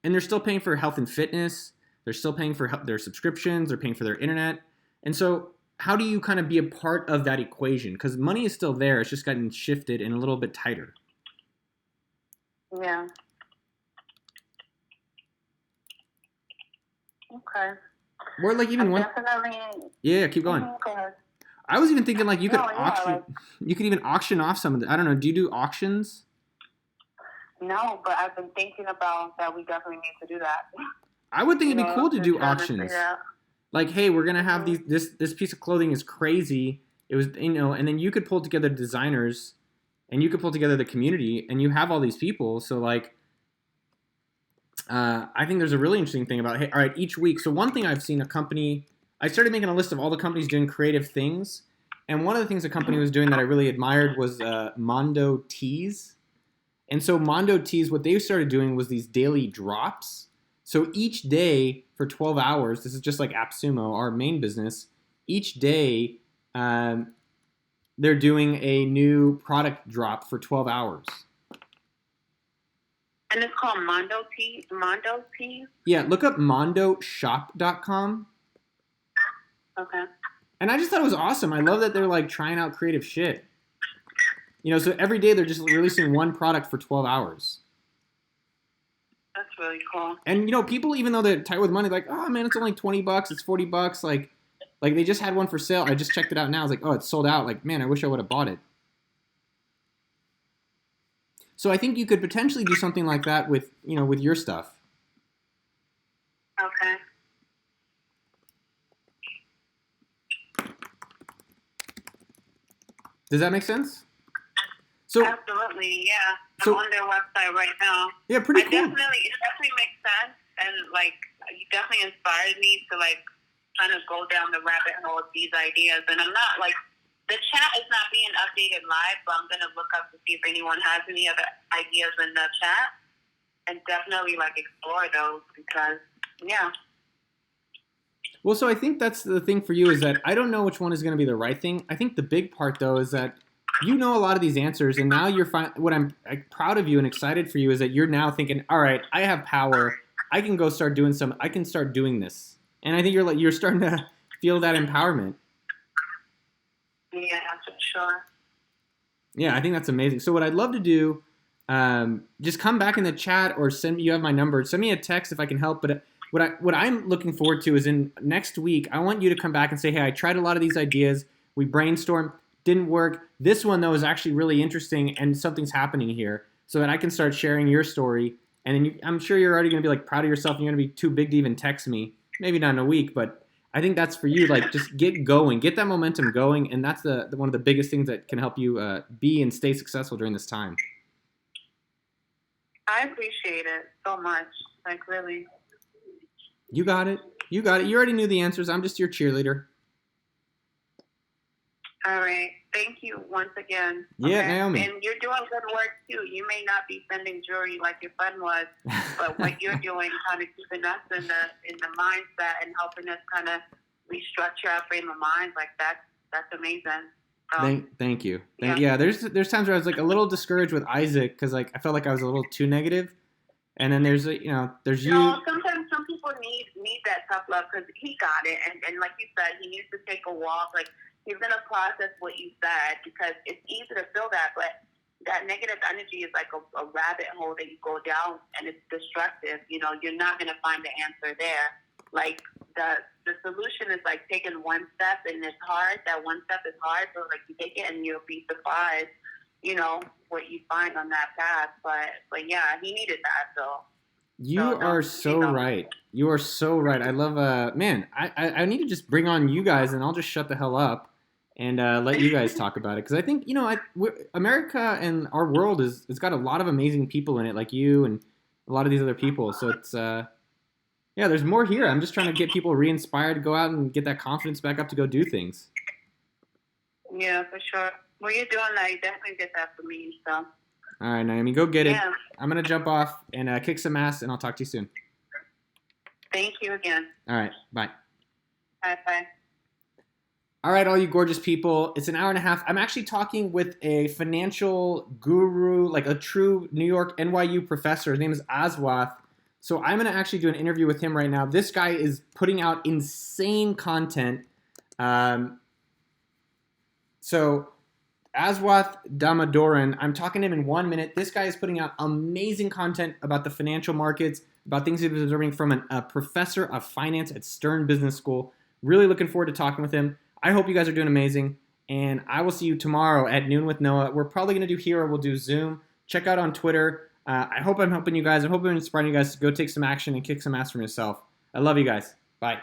they're still paying for health and fitness. They're still paying for their subscriptions. They're paying for their internet. And so how do you kind of be a part of that equation? Because money is still there. It's just gotten shifted and a little bit tighter. Yeah. Okay. Or like even one. Definitely. Yeah, keep going. Okay. I was even thinking like you could you could even auction off some of the. I don't know. Do you do auctions? No, but I've been thinking about that. We definitely need to do that. I would think it'd be cool to do auctions. Like, hey, we're gonna have this piece of clothing is crazy. It was, and then you could pull together designers, and you could pull together the community, and you have all these people. So like, I think there's a really interesting thing about, hey, all right, each week. So one thing I've seen I started making a list of all the companies doing creative things, and one of the things a company was doing that I really admired was Mondo Tees. And so Mondo Tees, what they started doing was these daily drops. So each day for 12 hours, this is just like AppSumo, our main business, each day they're doing a new product drop for 12 hours. And it's called Mondo Tees? Mondo Tees? Yeah, look up mondoshop.com. Okay. And I just thought it was awesome. I love that they're like trying out creative shit. So every day they're just releasing one product for 12 hours. That's really cool. And people, even though they're tight with money, like, oh man, it's only $20, it's $40. Like they just had one for sale. I just checked it out now. I was like, oh, it's sold out. Like, man, I wish I would have bought it. So I think you could potentially do something like that with your stuff. Okay. Does that make sense? So absolutely, yeah. I'm on their website right now. Yeah, pretty cool. It definitely makes sense, and like you definitely inspired me to like kind of go down the rabbit hole of these ideas. And I'm not like, the chat is not being updated live, but I'm gonna look up to see if anyone has any other ideas in the chat, and definitely like explore those because Well, so I think that's the thing for you is that I don't know which one is going to be the right thing. I think the big part though is that you know a lot of these answers, and now you're what I'm proud of you and excited for you is that you're now thinking, all right, I have power. I can go start doing some. I can start doing this, and I think you're starting to feel that empowerment. Yeah, for sure. Yeah, I think that's amazing. So what I'd love to do, just come back in the chat or send me. You have my number. Send me a text if I can help. But what I'm looking forward to is in next week, I want you to come back and say, hey, I tried a lot of these ideas. We brainstormed, didn't work. This one though is actually really interesting, and something's happening here, so that I can start sharing your story. And then I'm sure you're already going to be like proud of yourself, and you're going to be too big to even text me. Maybe not in a week, but I think that's for you. Like, just get going, get that momentum going, and that's the one of the biggest things that can help you be and stay successful during this time. I appreciate it so much. Like, really. You got it. You got it. You already knew the answers. I'm just your cheerleader. All right. Thank you once again. Yeah, okay? Naomi. And you're doing good work, too. You may not be sending jewelry like your son was, but what you're doing, kind of keeping us in the mindset and helping us kind of restructure our frame of mind, like that's amazing. Thank you. Yeah, there's times where I was like a little discouraged with Isaac because like I felt like I was a little too negative, and then there's you. No, sometimes some people need that tough love because he got it, and like you said, he needs to take a walk. Like, he's gonna process what you said because it's easy to feel that, but that negative energy is like a rabbit hole that you go down, and it's destructive. You know, you're not gonna find the answer there. Like, the solution is like taking one step, and it's hard. That one step is hard, so like you take it and you'll be surprised, you know, what you find on that path. But yeah, he needed that. So you are so right. You are so right. I love man. I need to just bring on you guys, and I'll just shut the hell up and let you guys talk about it because I think America and our world it's got a lot of amazing people in it, like you and a lot of these other people. So it's yeah, there's more here. I'm just trying to get people re-inspired to go out and get that confidence back up to go do things. Yeah, for sure. Well, you're doing that. You definitely get that from me. So. All right, Naomi, go get it. Yeah. I'm going to jump off and kick some ass, and I'll talk to you soon. Thank you again. All right, bye. Bye. All right, all you gorgeous people. It's an hour and a half. I'm actually talking with a financial guru, like a true New York NYU professor. His name is Aswath. So I'm going to actually do an interview with him right now. This guy is putting out insane content. So Aswath Damodaran, I'm talking to him in 1 minute. This guy is putting out amazing content about the financial markets, about things he's observing from a professor of finance at Stern Business School. Really looking forward to talking with him. I hope you guys are doing amazing. And I will see you tomorrow at noon with Noah. We're probably going to do here or we'll do Zoom. Check out on Twitter. I hope I'm helping you guys. I hope I'm inspiring you guys to go take some action and kick some ass from yourself. I love you guys. Bye.